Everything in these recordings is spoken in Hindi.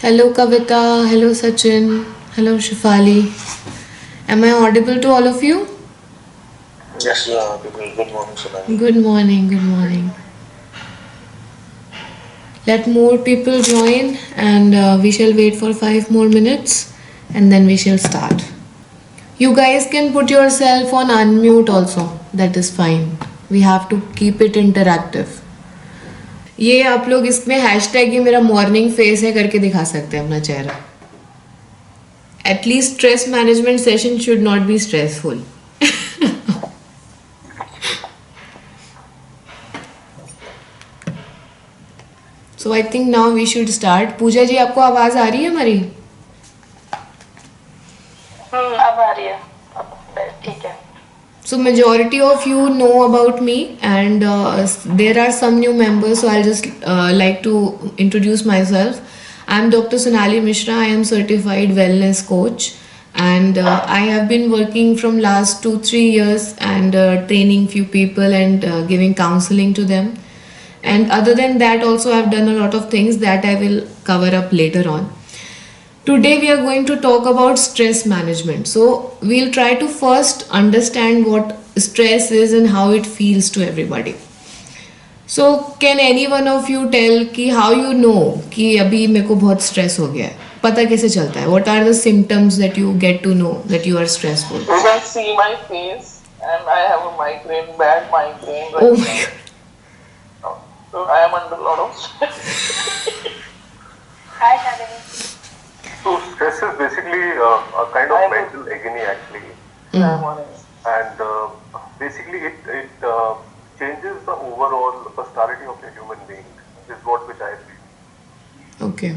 Hello Kavita, hello Sachin, hello Shifali. Am I audible to all of you? Yes, people. Good morning, Sonali. Good morning, good morning. Let more people join and we shall wait for 5 more minutes and then we shall start. You guys can put yourself on unmute also. That is fine. We have to keep it interactive. ये आप लोग इसमें हैशटैग ये मेरा मॉर्निंग फेस है करके दिखा सकते हैं अपना चेहरा. At least stress management session should not be stressful. So I think now we should start. पूजा जी आपको आवाज आ रही है हमारी? अब आ रही है. ठीक है. So majority of you know about me and there are some new members, so I'll just like to introduce myself. I'm Dr. Sonali Mishra. I am certified wellness coach and I have been working from last 2-3 years and training few people and giving counseling to them. And other than that also I've done a lot of things that I will cover up later on. Today we are going to talk about stress management. So we'll try to first understand what stress is and how it feels to everybody. So can any one of you tell कि how you know कि अभी मेरे को बहुत stress हो गया है? पता कैसे चलता है? What are the symptoms that you get to know that you are stressful? You can see my face, and I have a migraine, bad migraine. Oh my God. So I am under a lot of stress. Hi, Shalini. So stress is basically a kind of mental agony actually, and basically it changes the overall personality of a human being. Is what which I feel. Okay.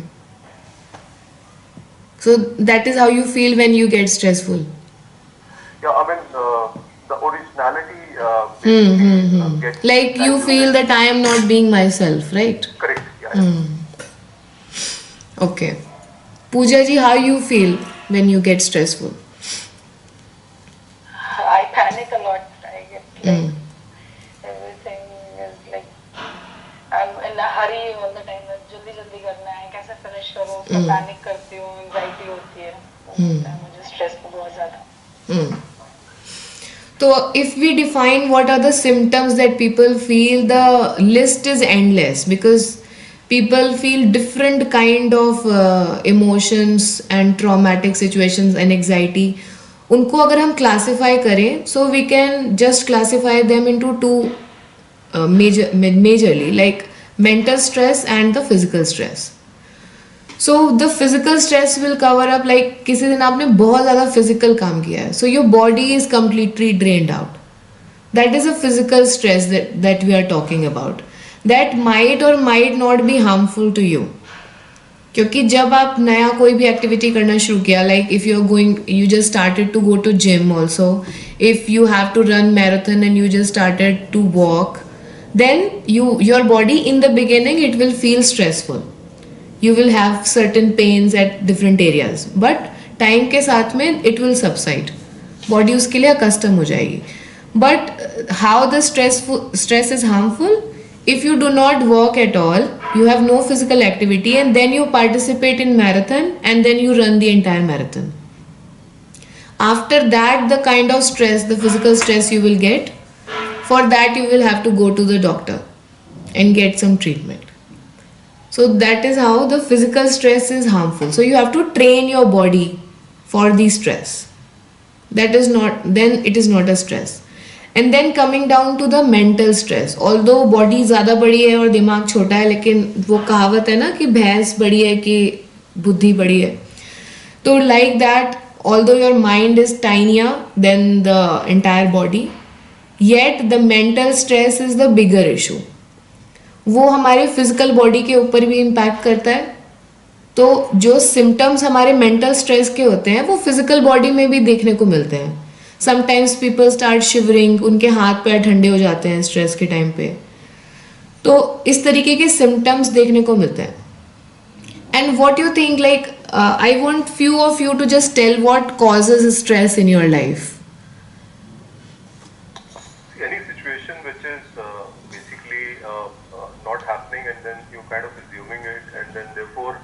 So that is how you feel when you get stressful. Yeah, I mean the originality basically gets Like you feel that I am not being myself, right? correct. Yeah. Okay. Pooja ji, how you feel when you get stressful? I panic a lot. I get like everything is like I'm in a hurry all the time. जल्दी जल्दी करना है, कैसे finish करूँ? उसका panic करती हूँ, anxiety होती है. मुझे stress बहुत ज़्यादा. So if we define what are the symptoms that people feel, the list is endless because people feel different kind of emotions and traumatic situations and anxiety. उनको अगर हम classify करें, so we can just classify them into two majorly, like mental stress and the physical stress. So the physical stress will cover up like किसी दिन आपने बहुत ज़्यादा physical काम किया है, so your body is completely drained out. That is a physical stress that we are talking about. That might or might not be harmful to you. क्योंकि जब आप नया कोई भी एक्टिविटी करना शुरू किया, like if you are going, you just started to go to gym also, if you have to run marathon and you just started to walk, then your body in the beginning it will feel stressful. You will have certain pains at different areas, but time के साथ में it will subside. Body उसके लिए accustomed हो जाएगी. But how the stress is harmful? If you do not walk at all, you have no physical activity, and then you participate in marathon and then you run the entire marathon. After that, the kind of stress, the physical stress you will get, for that you will have to go to the doctor and get some treatment. So that is how the physical stress is harmful. So you have to train your body for the stress. That is not, then it is not a stress. And then coming down to the mental stress. Although body ज़्यादा बड़ी है और दिमाग छोटा है, लेकिन वो कहावत है ना कि भैंस बड़ी है कि बुद्धि बड़ी है. तो like that, although your mind is tinier than the entire body, yet the mental stress is the bigger issue. वो हमारे फिजिकल बॉडी के ऊपर भी इम्पैक्ट करता है. तो जो सिम्टम्स हमारे मेंटल स्ट्रेस के होते हैं वो फिजिकल बॉडी में भी देखने को मिलते हैं. समटाइम्स पीपल स्टार्ट शिवरिंग, उनके हाथ पैर ठंडे हो जाते हैं स्ट्रेस के टाइम पे. तो इस तरीके के सिम्टम्स देखने को मिलते हैं. And what you think, like I want few of you to just tell what causes stress in your life. Any situation which is basically not happening and then you kind of assuming it and then therefore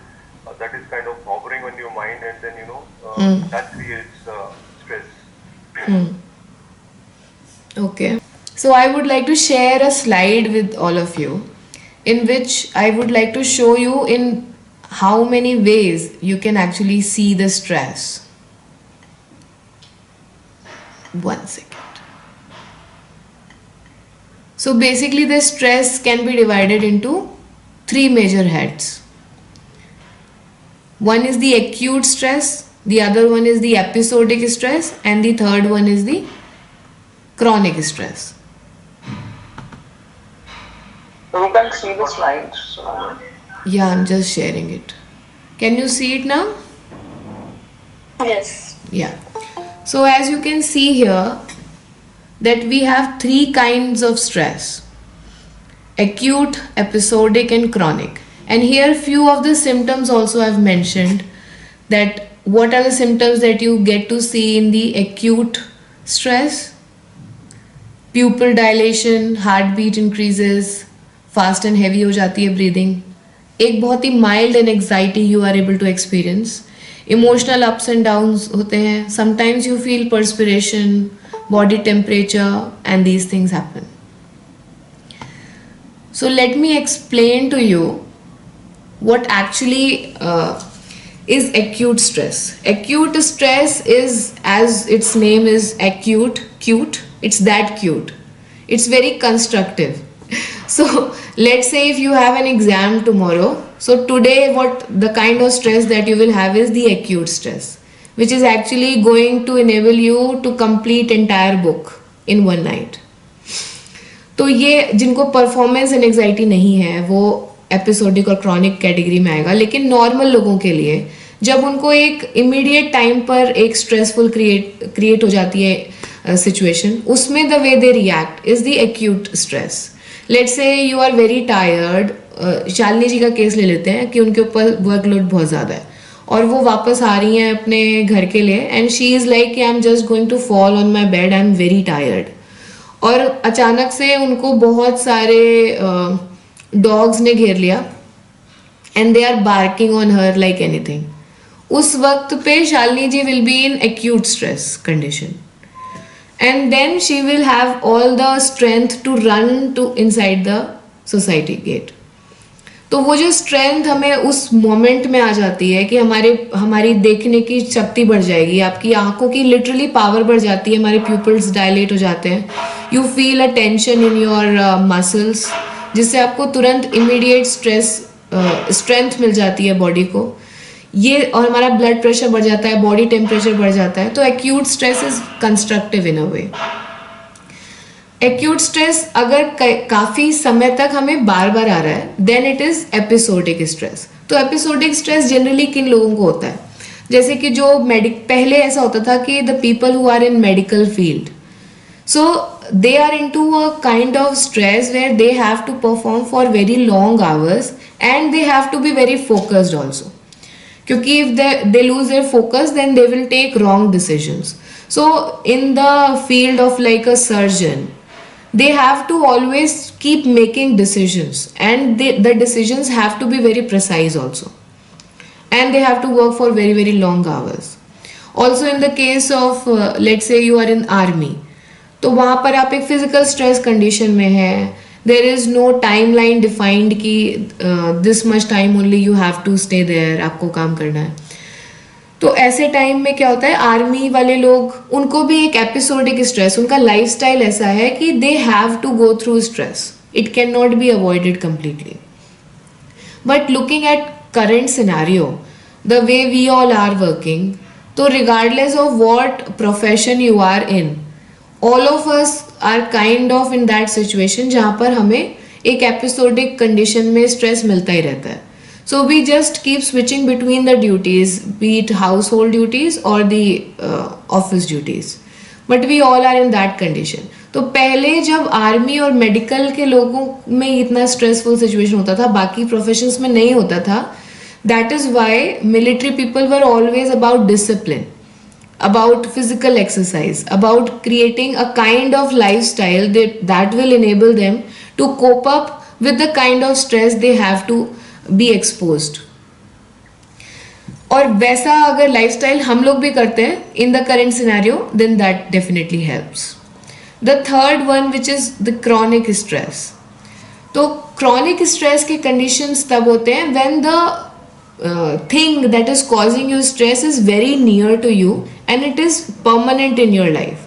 that is kind of hovering on your mind, and then that creates stress. Okay. So I would like to share a slide with all of you in which I would like to show you in how many ways you can actually see the stress. 1 second. So basically the stress can be divided into three major heads. One is the acute stress, the other one is the episodic stress, and the third one is the chronic stress. So we can see the slides. So. Yeah, I'm just sharing it. Can you see it now? Yes. Yeah. So as you can see here that we have three kinds of stress: acute, episodic and chronic. And here few of the symptoms also I've mentioned, that what are the symptoms that you get to see in the acute stress. Pupil dilation, heartbeat increases, fast and heavy हो जाती है breathing. एक बहुत ही mild and anxiety you are able to experience. Emotional ups and downs होते हैं. Sometimes you feel perspiration, body temperature, and these things happen. So let me explain to you what actually is acute stress. Acute stress is, as its name is acute, cute, it's that cute. It's very constructive. So let's say if you have an exam tomorrow, so today what the kind of stress that you will have is the acute stress, which is actually going to enable you to complete entire book in one night. तो ये जिनको परफॉर्मेंस एंजाइटी नहीं है वो एपिसोडिक और क्रॉनिक कैटेगरी में आएगा, लेकिन नॉर्मल लोगों के लिए जब उनको एक इमीडिएट टाइम पर एक स्ट्रेसफुल क्रिएट हो जाती है सिचुएशन, उसमें the way they react is the acute stress. Let's say you are very tired. Shalini ji का केस ले लेते हैं कि उनके ऊपर वर्कलोड बहुत ज़्यादा है और वो वापस आ रही हैं अपने घर के लिए and she is like I am just going to fall on my bed, I am very tired. और अचानक से उनको बहुत सारे डॉग्स ने घेर लिया and they are barking on her like anything. उस वक्त पे Shalini ji will be in acute stress condition and then she will have all the strength to run to inside the society gate. तो वो जो स्ट्रेंथ हमें उस मोमेंट में आ जाती है कि हमारी देखने की शक्ति बढ़ जाएगी, आपकी आंखों की लिटरली पावर बढ़ जाती है, हमारे प्यूपल्स डायलेट हो जाते हैं, you feel a tension in your muscles, जिससे आपको तुरंत इमीडिएट स्ट्रेंथ मिल जाती है बॉडी को ये, और हमारा ब्लड प्रेशर बढ़ जाता है, बॉडी टेम्परेचर बढ़ जाता है. तो acute stress is constructive in a way. Acute stress अगर काफी समय तक हमें बार बार आ रहा है then it is episodic stress. तो एपिसोडिक स्ट्रेस जनरली किन लोगों को होता है, जैसे कि जो पहले ऐसा होता था कि the people who are in medical field, so they are into a kind of stress where they have to perform for very long hours and they have to be very focused also, क्योंकि if they lose their focus then they will take wrong decisions. So in the field of like a surgeon, they have to always keep making decisions and the decisions have to be very precise also, and they have to work for very very long hours. Also in the case of let's say you are in army, तो वहाँ पर आप एक फिजिकल स्ट्रेस कंडीशन में है, there is no timeline defined कि this much time only you have to stay there, आपको काम करना है. तो ऐसे टाइम में क्या होता है, आर्मी वाले लोग उनको भी एक एपिसोडिक स्ट्रेस, उनका लाइफस्टाइल ऐसा है कि they have to go through stress, it can not be avoided completely. But looking at current scenario, the way we all are working, तो regardless of what profession you are in, all of us are kind of in that situation जहाँ पर हमें एक एपिसोडिक कंडीशन में स्ट्रेस मिलता ही रहता है. So we just keep switching between the duties, be it household duties और the office duties, but we all are in that condition. तो पहले जब आर्मी और मेडिकल के लोगों में इतना स्ट्रेसफुल सिचुएशन होता था, बाकी प्रोफेशंस में नहीं होता था. That is why military people were always about discipline, about physical exercise, about creating a kind of lifestyle that will enable them to cope up with the kind of stress they have to be exposed. और वैसा अगर लाइफस्टाइल हम लोग भी करते हैं in the current scenario, then that definitely helps. The third one which is the chronic stress. तो क्रॉनिक स्ट्रेस के कंडीशंस तब होते हैं when the thing that is causing you stress is very near to you and it is permanent in your life.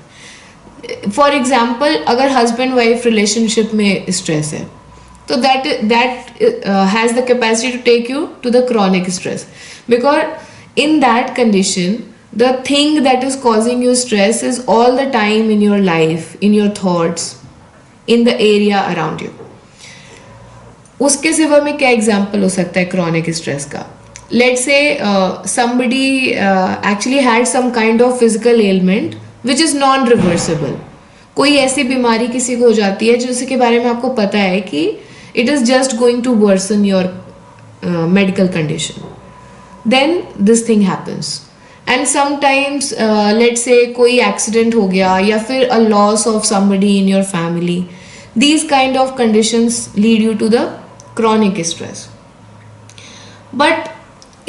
For example, अगर हस्बैंड वाइफ रिलेशनशिप में स्ट्रेस है, तो that has the capacity to take you to the chronic stress, because in that condition the thing that is causing you stress is all the time in your life, in your thoughts, in the area around you. उसके सिवा में क्या एग्जाम्पल हो सकता है क्रॉनिक स्ट्रेस का? Let's say somebody actually had some kind of physical ailment which is non reversible. कोई ऐसी बीमारी किसी को हो जाती है जिसके बारे में आपको पता है कि it is just going to worsen your medical condition. Then this thing happens. And sometimes let's say कोई accident हो गया या फिर a loss of somebody in your family. These kind of conditions lead you to the chronic stress. But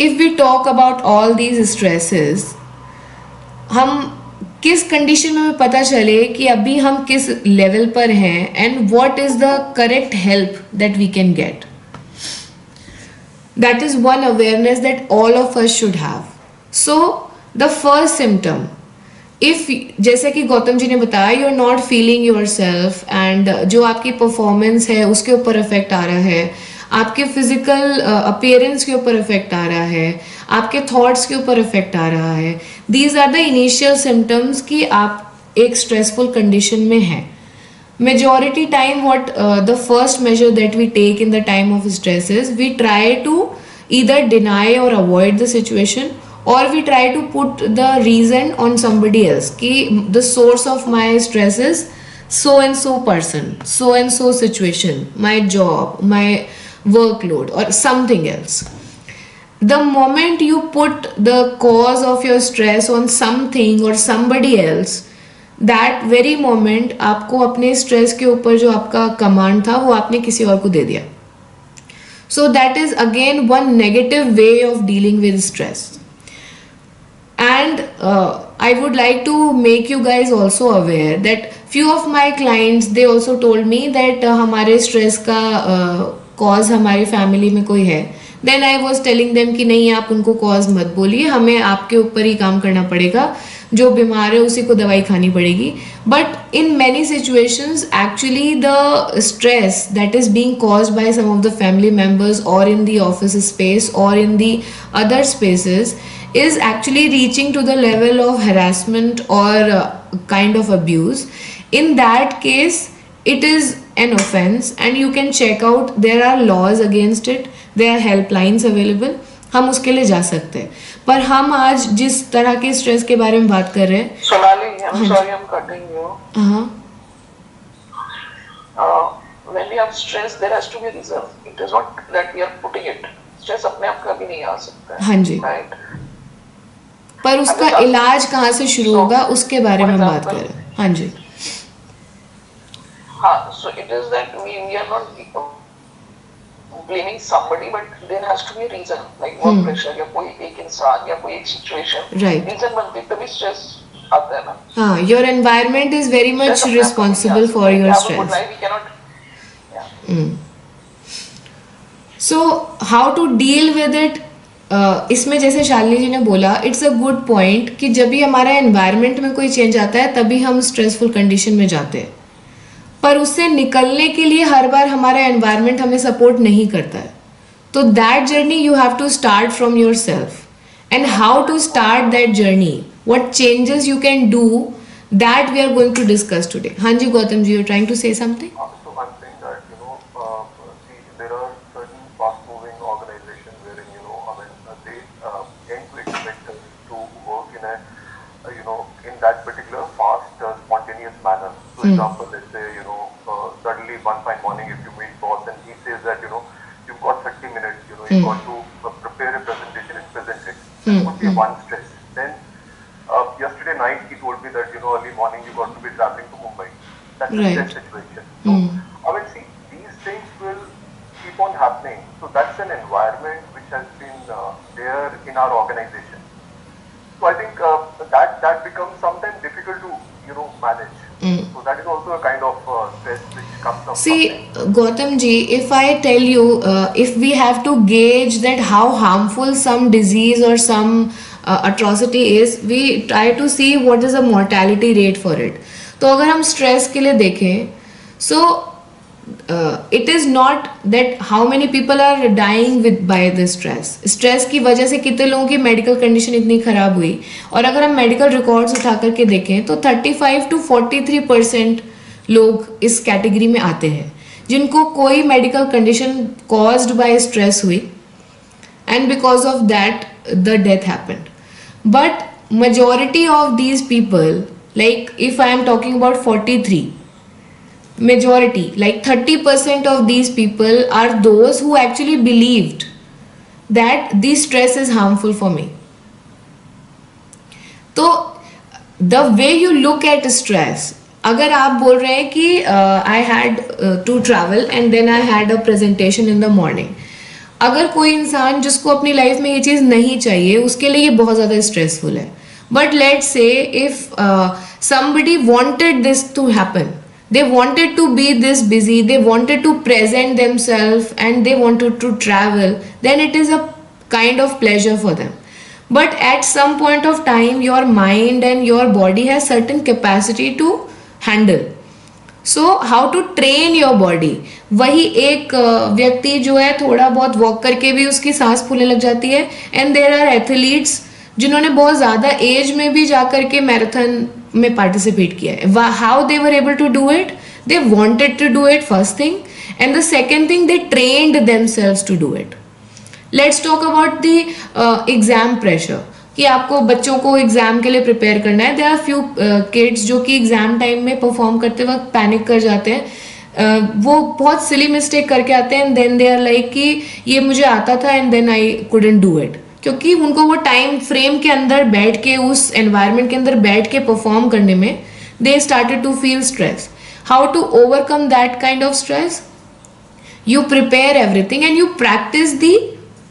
if we talk about all these stresses, हम किस कंडीशन में हमें पता चले कि अभी हम किस लेवल पर हैं and what is the correct help that we can get. That is one awareness that all of us should have. So the first symptom, if जैसे कि गौतम जी ने बताया, you are not feeling yourself and जो आपकी परफॉर्मेंस है उसके ऊपर इफेक्ट आ रहा है, आपके फिजिकल अपीयरेंस के ऊपर इफेक्ट आ रहा है, आपके थॉट्स के ऊपर इफेक्ट आ रहा है. These are the initial symptoms कि आप एक स्ट्रेसफुल कंडीशन में हैं. Majority time what the first measure that we take in the time of stress is we try to either deny or avoid the situation, or we try to put the reason on somebody else कि the source of my stress is so and so person, so and so situation, my job, my workload or something else. The moment you put the cause of your stress on something or somebody else, that very moment आपको अपने stress के ऊपर जो आपका command था वो आपने किसी और को दे दिया. So that is again one negative way of dealing with stress. And I would like to make you guys also aware that few of my clients, they also told me that हमारे stress का cause हमारी family में कोई है. Then I was telling them कि नहीं, आप उनको cause मत बोलिए, हमें आपके ऊपर ही काम करना पड़ेगा, जो बीमार है उसी को दवाई खानी पड़ेगी. But in many situations actually the stress that is being caused by some of the family members or in the office space or in the other spaces is actually reaching to the level of harassment or kind of abuse. In that case it is an offense and you can check out, there are laws against it, there are helplines available, हम उसके लिए जा सकते हैं. पर हम आज जिस तरह के स्ट्रेस के बारे में बात कर रहे हैं, Sonali, I'm sorry I'm cutting you. When we have stress, there has to be a reason. It is not that we are putting it. Stress अपने आप कभी नहीं आ सकता है. हाँ जी. Right. पर उसका इलाज कहाँ से शुरू होगा उसके बारे में बात कर रहे हैं. हाँ जी. हाँ, so it is that we are not blaming somebody, but there has to be a reason, like work pressure या कोई एक इंसान या कोई एक situation. Right. Reason बनती तभी stress आता है ना. हाँ, your environment is very much responsible for your stress. Have a good stress. life, we cannot. Yeah. So how to deal with it? इसमें जैसे शालिनी जी ने बोला, इट्स अ गुड पॉइंट कि जब भी हमारा एनवायरनमेंट में कोई चेंज आता है तभी हम स्ट्रेसफुल कंडीशन में जाते हैं. पर उससे निकलने के लिए हर बार हमारा एनवायरनमेंट हमें सपोर्ट नहीं करता है. तो that journey you have to start from yourself. And how to start that journey, what changes you can do, that we are going to discuss today. हाँ जी Gautam ji, you are trying to say something. So I'm saying that, see, there are certain fast-moving organizations wherein, they tend to expect us to work in a, in that particular fast, spontaneous manner. For example, let's say, suddenly one fine morning if you meet boss and he says that, you've got 30 minutes, you've got to prepare a presentation and present it. That would be one stress. Then, yesterday night he told me that, early morning you got to be traveling to Mumbai. That's a Right. stress situation. So, see, these things will keep keep on happening. So that's an environment which has been there in our organization. So I think that becomes sometimes difficult to manage. So that is also a kind of stress which comes up. See, Gautam ji, if I tell you, if we have to gauge that how harmful some disease or some atrocity is, we try to see what is the mortality rate for it. तो अगर हम stress के लिए देखें, so it is not that how many people are dying by the stress की वजह से कितने लोगों की मेडिकल कंडीशन इतनी खराब हुई. और अगर हम मेडिकल रिकॉर्ड्स उठा करके देखें तो 35 to 43% लोग इस कैटेगरी में आते हैं जिनको कोई medical condition caused by stress हुई and because of that the death happened. But majority of these people, like if I am talking about 43, majority like 30% of these people are those who actually believed that this stress is harmful for me. तो the way you look at stress, अगर आप बोल रहे हैं कि I had to travel and then I had a presentation in the morning, अगर कोई इंसान जिसको अपनी लाइफ में ये चीज़ नहीं चाहिए उसके लिए ये बहुत ज़्यादा स्ट्रेसफुल है. But let's say if somebody wanted this to happen, they wanted to be this busy, they wanted to present themselves and they wanted to travel, then it is a kind of pleasure for them. But at some point of time your mind and your body has certain capacity to handle. So how to train your body. वही एक व्यक्ति जो है थोड़ा बहुत वॉक करके भी उसकी सांस फूलने लग जाती है. एंड देयर आर एथलीट्स जिन्होंने बहुत ज़्यादा एज में भी जा करके मैराथन में पार्टिसिपेट किया है. How they were able to do it? They wanted to do it, first thing. And the second thing, they trained themselves to do it. Let's talk about the exam pressure कि आपको बच्चों को एग्जाम के लिए प्रिपेयर करना है. देयर आर फ्यू किड्स जो कि एग्जाम टाइम में परफॉर्म करते वक्त पैनिक कर जाते हैं. वो बहुत सिली मिस्टेक करके आते हैं and then they are like कि ये मुझे आता था and then I couldn't do it. क्योंकि उनको वो टाइम फ्रेम के अंदर बैठ के, उस एनवायरनमेंट के अंदर बैठ के परफॉर्म करने में they started to feel stress. How to overcome that kind of stress? You prepare everything and you practice the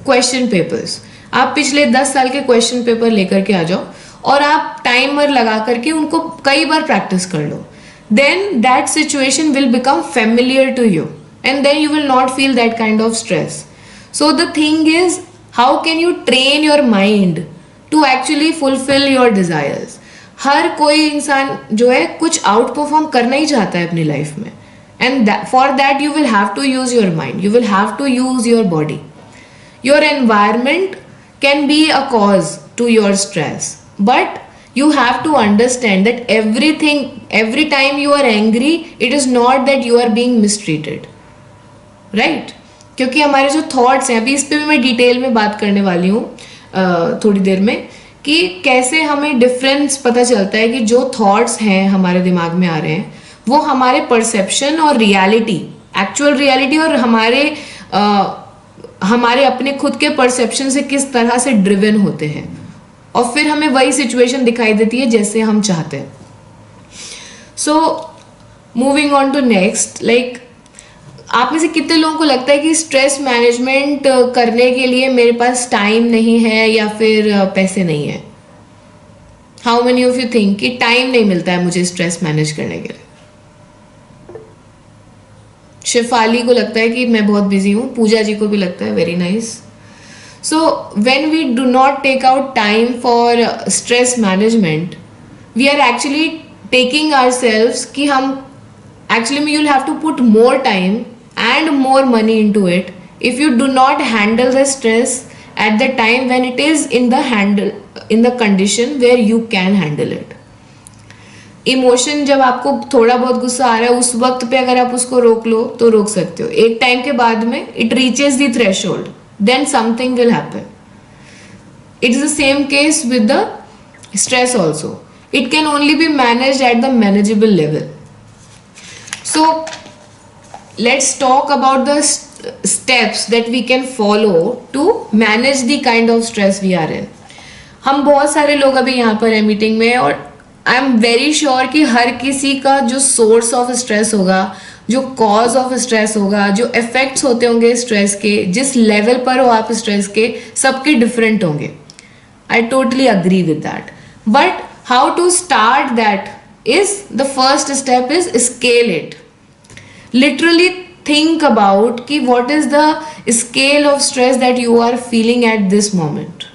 question papers. आप पिछले 10 साल के क्वेश्चन पेपर लेकर के आ जाओ और आप टाइमर लगा करके उनको कई बार प्रैक्टिस कर लो. Then that situation will become familiar to you and then you will not feel that kind of stress. So the thing is, how can you train your mind to actually fulfil your desires. हर कोई इंसान जो है कुछ आउट परफॉर्म करना ही चाहता है अपनी लाइफ में. And for that you will have to use your mind, you will have to use your body. Your environment can be a cause to your stress, but you have to understand that every time you are angry, it is not that you are being mistreated, right? क्योंकि हमारे जो थॉट्स हैं, अभी इस पे भी मैं डिटेल में बात करने वाली हूँ थोड़ी देर में कि कैसे हमें डिफरेंस पता चलता है कि जो थॉट्स हैं हमारे दिमाग में आ रहे हैं वो हमारे परसेप्शन और रियलिटी, एक्चुअल रियलिटी और हमारे अपने खुद के परसेप्शन से किस तरह से ड्रिवन होते हैं और फिर हमें वही सिचुएशन दिखाई देती है जैसे हम चाहते हैं. So moving on to next, like आप में से कितने लोगों को लगता है कि स्ट्रेस मैनेजमेंट करने के लिए मेरे पास टाइम नहीं है या फिर पैसे नहीं है? How many of you think कि टाइम नहीं मिलता है मुझे स्ट्रेस मैनेज करने के लिए? शिफाली को लगता है कि मैं बहुत बिजी हूँ. पूजा जी को भी लगता है. Very nice. So when we do not take out time for stress management, we are actually taking ourselves कि हम actually you will have to put more time and more money into it if you do not handle the stress at the time when it is in the condition where you can handle it. Emotion जब आपको थोड़ा बहुत गुस्सा आ रहा है उस वक्त पे अगर आप उसको रोक लो तो रोक सकते हो. एक टाइम के बाद में it reaches the threshold, then something will happen. It is the same case with the stress also. It can only be managed at the manageable level. So let's talk about the steps that we can follow to manage the kind of stress we are in. हम बहुत सारे लोग अभी यहाँ पर है मीटिंग में और आई एम वेरी श्योर कि हर किसी का जो सोर्स ऑफ स्ट्रेस होगा जो कॉज ऑफ स्ट्रेस होगा, जो इफेक्ट्स होते होंगे स्ट्रेस के, जिस लेवल पर हो आप स्ट्रेस के, सबके डिफरेंट होंगे. I totally agree with that. But how to start that is the first step is scale it. Literally think about ki what is the scale of stress that you are feeling at this moment.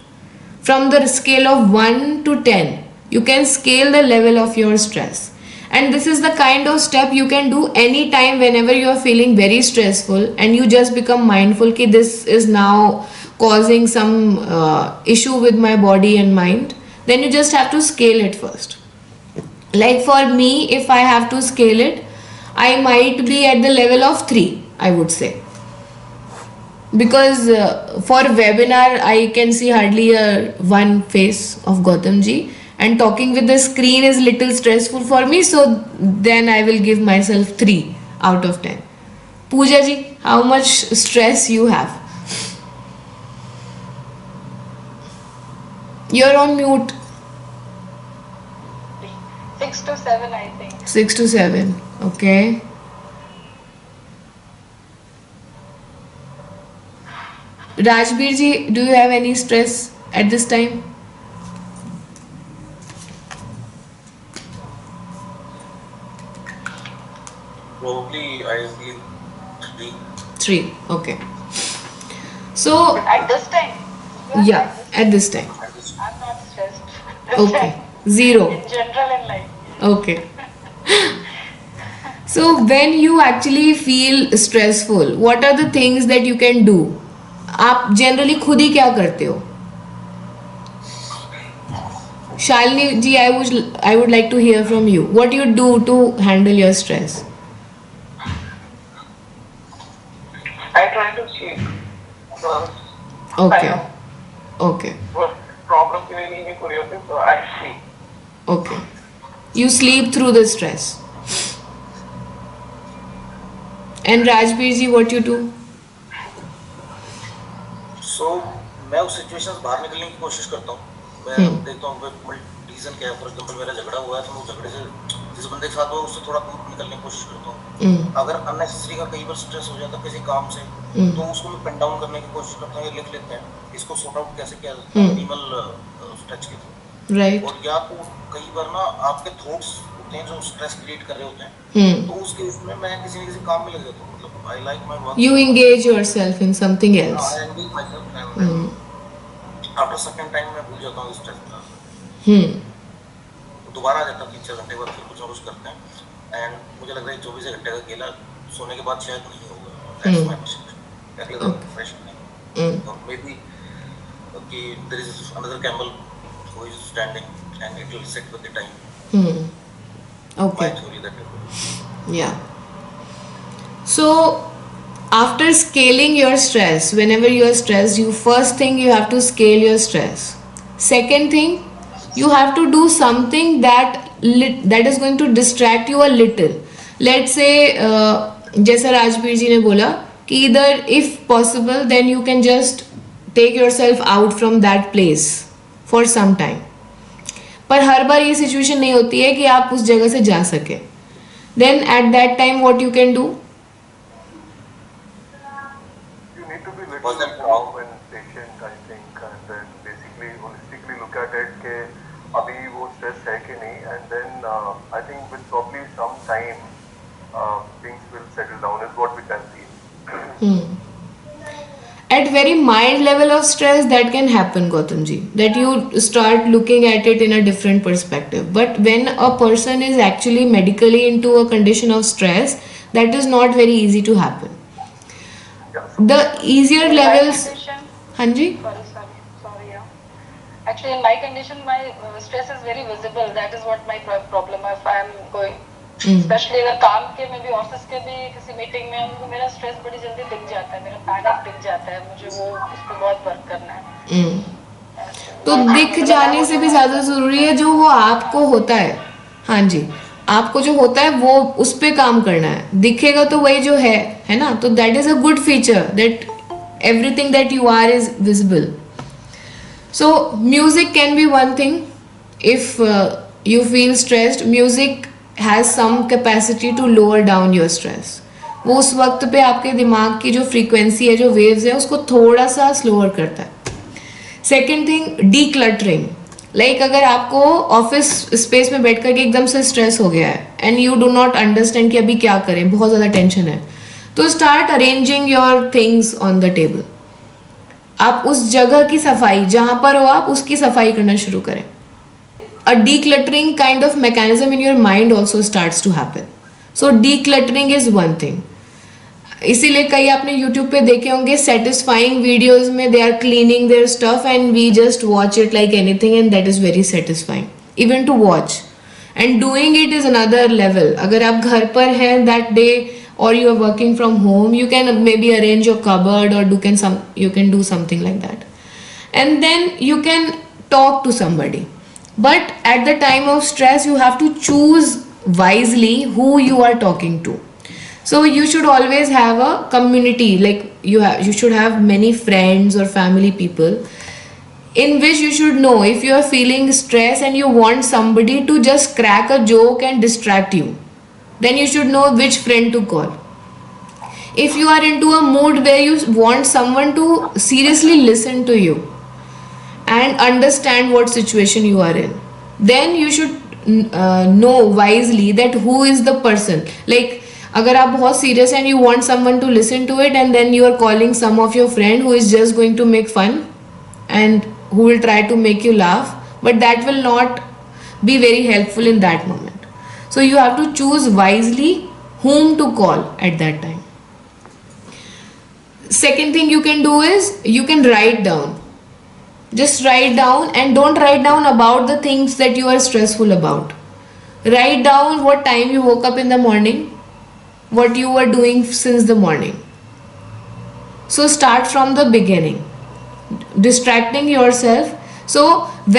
From the scale of 1 to 10, you can scale the level of your stress. And this is the kind of step you can do anytime whenever you are feeling very stressful and you just become mindful ki this is now causing some issue with my body and mind. Then you just have to scale it first. Like for me, if I have to scale it, I might be at the level of 3, I would say. Because for webinar I can see hardly one face of Gautam ji, and talking with the screen is little stressful for me, so then I will give myself 3 out of 10. Pooja ji, how much stress you have? You're on mute. 6 to 7, I think. 6 to 7, okay. Rajbir ji, do you have any stress at this time? Probably I feel 3. 3, okay. So, At this time? You are yeah, at this time. I'm not stressed. Okay, 0. In general in life. Okay. So when you actually feel stressful, what are the things that you can do? आप generally खुद ही क्या करते हो? Shalini ji, I would like to hear from you. What you do to handle your stress? I try to sleep. Okay. Okay. Problem की नहीं भी पूरी होती तो I sleep. Okay. You sleep through the stress. And Rajbir ji, what you do? So मैं उस सिचुएशन से बाहर निकलने की कोशिश करता हूँ. मैं देखता हूँ रीजन क्या है. फॉर एग्जाम्पल मेरा झगड़ा हुआ है तो मैं उस झगड़े से जिस बंदे के साथ हुआ उससे थोड़ा दूर निकलने की कोशिश करता हूँ. अगर अननेसेसरी का कई बार स्ट्रेस हो जाता है किसी काम से तो उसको मैं पिन डाउन करने की कोशिश करता हूँ. ये लिख लेते हैं इसको सॉर्ट आउट कैसे किया जाता है मिनिमल स्ट्रेच के थ्रू. Right. और या तो कई बार ना आपके थॉट्स होते हैं जो स्ट्रेस क्रिएट कर रहे होते हैं तो उसके उसमें मैं किसी न किसी काम में लग जाता हूँ. मतलब I like my work. You engage yourself in something else. I engage myself and after second time मैं भूल जाता हूँ स्ट्रेस का. तो दोबारा आ जाता है 3-4 घंटे बाद फिर कुछ और कुछ करते हैं एंड मुझे लग रहा है 24 घंटे का अकेला सोने के बाद शायद नहीं होगा. That's my mistake. अकेला फ्रेश नहीं. और मे बी कि there is another camel who is standing and it will sit with the time. Okay. My theory that Yeah. So after scaling your stress, whenever you are stressed, you first thing you have to scale your stress. Second thing, you have to do something that is going to distract you a little. Let's say जैसा राजबीर जी ने बोला कि either if possible then you can just take yourself out from that place for some time. पर हर बार ये सिचुएशन नहीं होती है कि आप उस जगह से जा सके. Then at that time what you can do? You need to be little calm and patient, I think, and then basically holistically look at it कि अभी वो stress है कि नहीं, and then I think with probably some time things will settle down is what we can see. At very mild level of stress that can happen, Gautam ji, that you start looking at it in a different perspective. But when a person is actually medically into a condition of stress, that is not very easy to happen. The easier In my levels. condition- Hanji? Sorry, yeah. Actually, in my condition, my stress is very visible. That is what my problem. If I am going, especially अगर काम के में भी ऑफिस के भी किसी मीटिंग में हूँ तो मेरा स्ट्रेस बड़ी जल्दी दिख जाता है. मेरा पैनिक दिख जाता है. मुझे वो उस पर बहुत वर्क करना है. तो दिख जाने से भी ज्यादा जरूरी है जो वो आपको होता है. हाँ जी, आपको जो होता है वो उस पे काम करना है. दिखेगा तो वही जो है ना. तो that is a good feature that everything that you are is visible. So music can be one thing. If you feel stressed, music has some capacity to lower down your stress. वो उस वक्त पे आपके दिमाग की जो फ्रीक्वेंसी है, जो वेव्स है, उसको थोड़ा सा स्लोअर करता है. Second thing, D cluttering. Like अगर आपको ऑफिस स्पेस में बैठ कर के एकदम से स्ट्रेस हो गया है and you do not understand कि अभी क्या करें, बहुत ज़्यादा टेंशन है, तो start arranging your things on the table. आप उस जगह की सफाई, जहां पर हो आप, उसकी सफाई करना शुरू करें. A decluttering kind of mechanism in your mind also starts to happen. So decluttering is one thing. इसीलिए कई आपने YouTube पे देखे होंगे satisfying videos में they are cleaning their stuff and we just watch it like anything and that is very satisfying even to watch. And doing it is another level. अगर आप घर पर हैं that day or you are working from home, you can maybe arrange your cupboard or you can do something like that. And then you can talk to somebody. But at the time of stress, you have to choose wisely who you are talking to. So you should always have a community, like you should have many friends or family people in which you should know if you are feeling stress and you want somebody to just crack a joke and distract you, then you should know which friend to call. If you are into a mood where you want someone to seriously listen to you and understand what situation you are in, then you should know wisely that who is the person. Like अगर आप बहुत serious and you want someone to listen to it and then you are calling some of your friend who is just going to make fun and who will try to make you laugh, but that will not be very helpful in that moment. So you have to choose wisely whom to call at that time. Second thing you can do is you can write down. Just write down, and don't write down about the things that you are stressful about. Write down what time you woke up in the morning, what you were doing since the morning. So start from the beginning, distracting yourself. So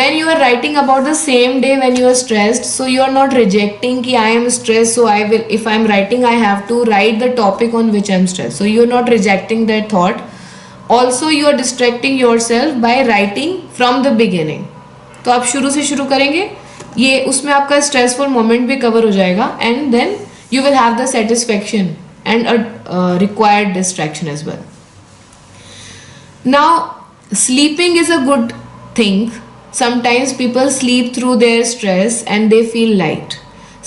when you are writing about the same day when you are stressed, so you are not rejecting कि I am stressed, so I will, if I am writing, I have to write the topic on which I am stressed. So you are not rejecting that thought. Also you are distracting yourself by writing from the beginning. तो आप शुरू से शुरू करेंगे, ये उसमें आपका स्ट्रेसफुल मोमेंट भी कवर हो जाएगा and then you will have the satisfaction and a required distraction as well. Now sleeping is a good thing. Sometimes people sleep through their stress and they feel light.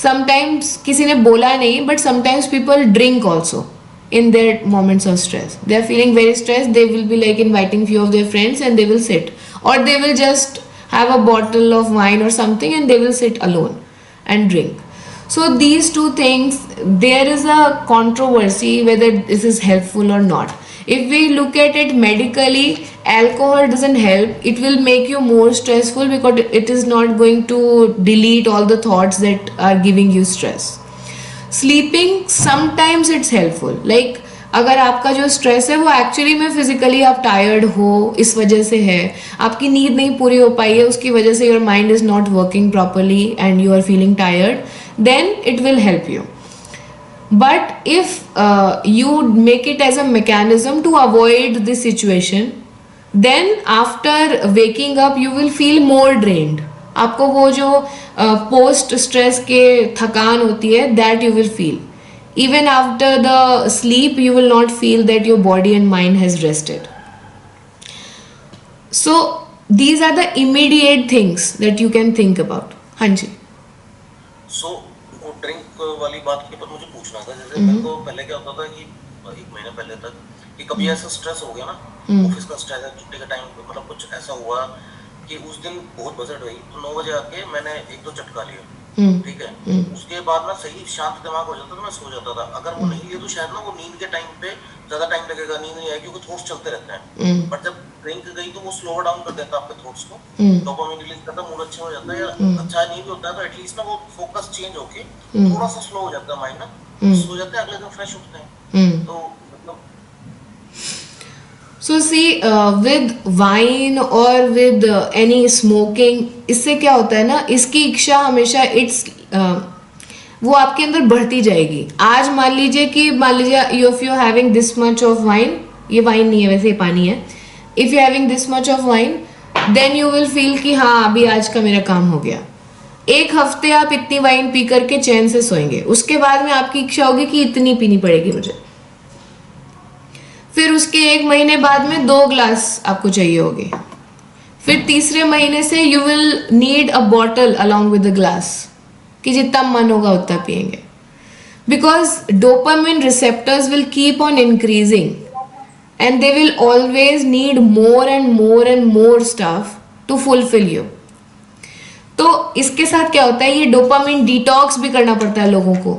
Sometimes किसी ने बोला नहीं, but sometimes people drink also in their moments of stress. They are feeling very stressed, they will be like inviting few of their friends and they will sit, or they will just have a bottle of wine or something and they will sit alone and drink. So these two things, there is a controversy whether this is helpful or not. If we look at it medically, alcohol doesn't help. It will make you more stressful because it is not going to delete all the thoughts that are giving you stress. Sleeping, sometimes it's helpful. Like अगर आपका जो स्ट्रेस है वो एक्चुअली में फिजिकली आप टायर्ड हो, इस वजह से है, आपकी नींद नहीं पूरी हो पाई है, उसकी वजह से your mind is not working properly and you are feeling tired, then it will help you. But if you make it as a mechanism to avoid this situation, then after waking up you will feel more drained. आपको वो जो पोस्ट स्ट्रेस के थकान होती है that you will feel. Even after the sleep you will not feel that your body and mind has rested. So these are the immediate things that you can think about. हाँ जी. So वो ड्रिंक वाली बात के ऊपर मुझे पूछना था, जैसे मेरे को पहले क्या होता था कि 1 महीने पहले तक कि कभी ऐसा स्ट्रेस हो गया ना, ऑफिस का स्ट्रेस है, छुट्टी का टाइम, मतलब कुछ ऐसा हुआ कि उस दिन बहुत बजट हुई, तो 9 बजे आके मैंने 1-2 चटका लिया, ठीक है, उसके बाद ना सही शांत दिमाग हो जाता था, मैं सो जाता था. अगर वो नहीं लिया तो शायद ना वो नींद के टाइम पे ज्यादा टाइम लगेगा, नींद नहीं आएगी क्योंकि थॉट्स चलते रहते हैं. बट जब ड्रिंक गई तो वो स्लो डाउन कर देता है आपके थॉट्स को, डोपामिन रिलीज करता है, मूड अच्छा हो जाता है, या अच्छा नहीं भी होता है तो एटलीस्ट ना वो फोकस चेंज होके थोड़ा सा स्लो हो जाता है माइंड ना, सो जाते हैं, अगले दिन फ्रेश उठते हैं. तो मतलब So see, with wine or with any smoking, इससे क्या होता है ना, इसकी इच्छा हमेशा वो आपके अंदर बढ़ती जाएगी. आज मान लीजिए if you are having this much of wine, ये वाइन नहीं है वैसे, ये पानी है. If you are having this much of wine, then you will feel कि हाँ अभी आज का मेरा काम हो गया. 1 हफ्ते आप इतनी वाइन पी करके चैन से सोएंगे, उसके बाद में आपकी इच्छा होगी कि इतनी पीनी पड़ेगी मुझे. उसके 1 महीने बाद में 2 ग्लास आपको चाहिए होगी, फिर तीसरे महीने से you will need a bottle along with the glass, कि जितना मन होगा उतना पिएंगे, because dopamine receptors will keep on increasing and they will always need more and more and more stuff to fulfill you. तो इसके साथ क्या होता है, ये डोपामिन डिटॉक्स भी करना पड़ता है लोगों को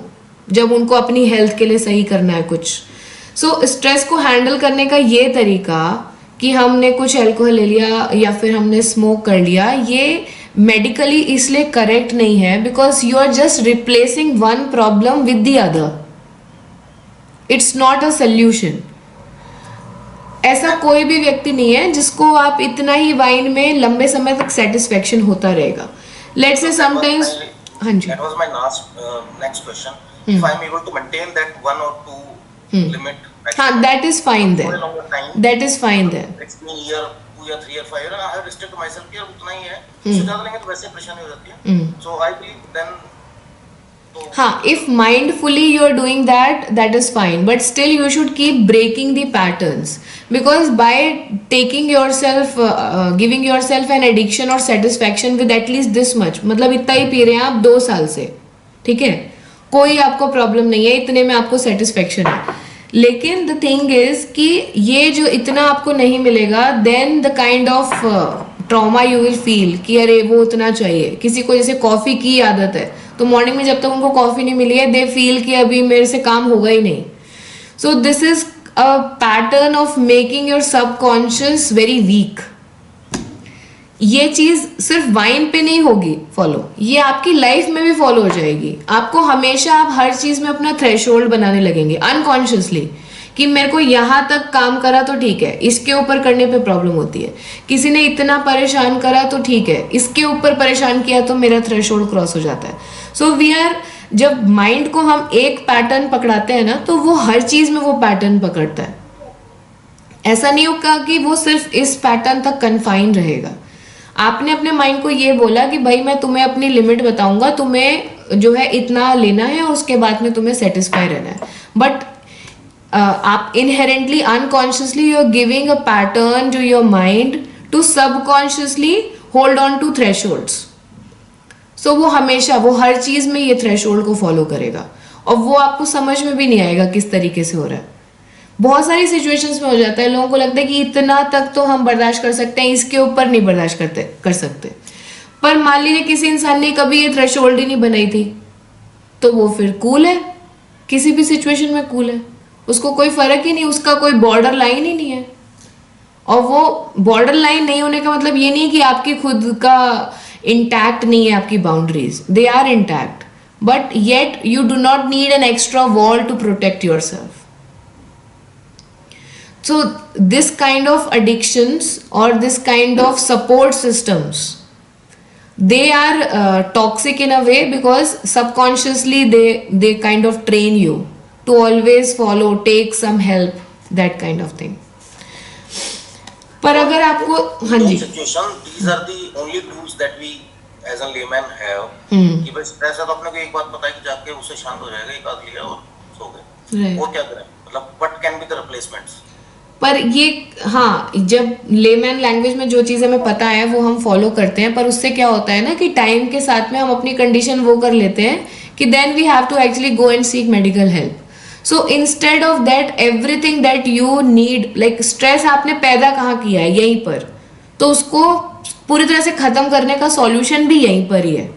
जब उनको अपनी हेल्थ के लिए सही करना है कुछ. सो स्ट्रेस को हैंडल करने का ये तरीका कि हमने कुछ अल्कोहल ले लिया या फिर हमने स्मोक कर लिया, ये मेडिकली इसलिए करेक्ट नहीं है because you are just replacing one problem with the other. It's not a solution. ऐसा कोई भी व्यक्ति नहीं है जिसको आप इतना ही वाइन में लंबे समय तक सेटिस्फेक्शन होता रहेगा. Let's say sometimes. हाँ जी. That was my next question. If I'm able to maintain that 1 or 2 limit. हाँ, that is fine then. For a longer time. That is fine then. It's been a year, 2 year, 3 year, 5 year. I have restricted myself कि उतना ही है. उससे ज़्यादा लेंगे तो वैसे परेशानी हो जाती है. So I believe then. हाँ, if mindfully you are doing that, that is fine. But still you should keep breaking the patterns. Because by taking yourself, giving yourself an addiction or satisfaction with at least this much, मतलब इतना ही पी रहे हैं आप 2 साल से, ठीक है, कोई आपको प्रॉब्लम नहीं है, इतने में आपको सेटिस्फेक्शन है. लेकिन द थिंग इज कि ये जो इतना आपको नहीं मिलेगा, then the kind of trauma you will feel कि अरे वो उतना चाहिए. किसी को जैसे कॉफी की आदत है तो मॉर्निंग में जब तक उनको कॉफी नहीं मिली है, दे फील कि अभी मेरे से काम होगा ही नहीं. So this is a pattern of making your subconscious very weak. ये चीज सिर्फ वाइन पे नहीं होगी फॉलो, ये आपकी लाइफ में भी फॉलो हो जाएगी. आपको हमेशा आप हर चीज में अपना थ्रेशोल्ड बनाने लगेंगे अनकॉन्शियसली कि मेरे को यहाँ तक काम करा तो ठीक है, इसके ऊपर करने पे प्रॉब्लम होती है. किसी ने इतना परेशान करा तो ठीक है, इसके ऊपर परेशान किया तो मेरा थ्रेशोल्ड क्रॉस हो जाता है. सो वी आर, जब माइंड को हम एक पैटर्न पकड़ाते हैं ना तो वो हर चीज में वो पैटर्न पकड़ता है. ऐसा नहीं होगा कि वो सिर्फ इस पैटर्न तक कन्फाइन रहेगा. आपने अपने माइंड को ये बोला कि भाई मैं तुम्हें अपनी लिमिट बताऊंगा, तुम्हें जो है इतना लेना है, उसके बाद में तुम्हें सेटिस्फाई रहना है. बट आप inherently unconsciously you are giving a pattern to your mind to subconsciously hold on to thresholds. So वो हमेशा, वो हर चीज में ये थ्रेशोल्ड को फॉलो करेगा और वो आपको समझ में भी नहीं आएगा किस तरीके से हो रहा है. बहुत सारी सिचुएशंस में हो जाता है, लोगों को लगता है कि इतना तक तो हम बर्दाश्त कर सकते हैं, इसके ऊपर नहीं बर्दाश्त कर सकते. पर मान लीजिए किसी इंसान ने कभी ये थ्रेशोल्ड ही नहीं बनाई थी तो वो फिर कूल है, किसी भी सिचुएशन में कूल है, उसको कोई फर्क ही नहीं, उसका कोई बॉर्डर लाइन ही नहीं है. और वो बॉर्डर लाइन नहीं होने का मतलब ये नहीं कि आपकी खुद का इंटैक्ट नहीं है आपकी boundaries, they are intact, but yet you do not need an extra wall to protect yourself. So this kind of addictions और this kind of support systems, they are toxic in a way because subconsciously they kind of train you to always follow, take some help, that kind of thing. पर अगर आपको, हाँ जी, situation, these are the only tools that we as a layman have. कि बस ऐसा तो अपने को एक बात पता है कि जाके उससे शांत हो जाएगा, एक आध लिया और सो गए. वो क्या करें, मतलब what can be the replacements? पर ये, हाँ, जब लेमैन लैंग्वेज में जो चीज़ हमें पता है वो हम फॉलो करते हैं, पर उससे क्या होता है ना कि टाइम के साथ में हम अपनी कंडीशन वो कर लेते हैं कि then we have to actually go and seek medical help. So instead of that everything that you need, like stress आपने पैदा कहाँ किया है, यहीं पर, तो उसको पूरी तरह से ख़त्म करने का सॉल्यूशन भी यहीं पर ही है.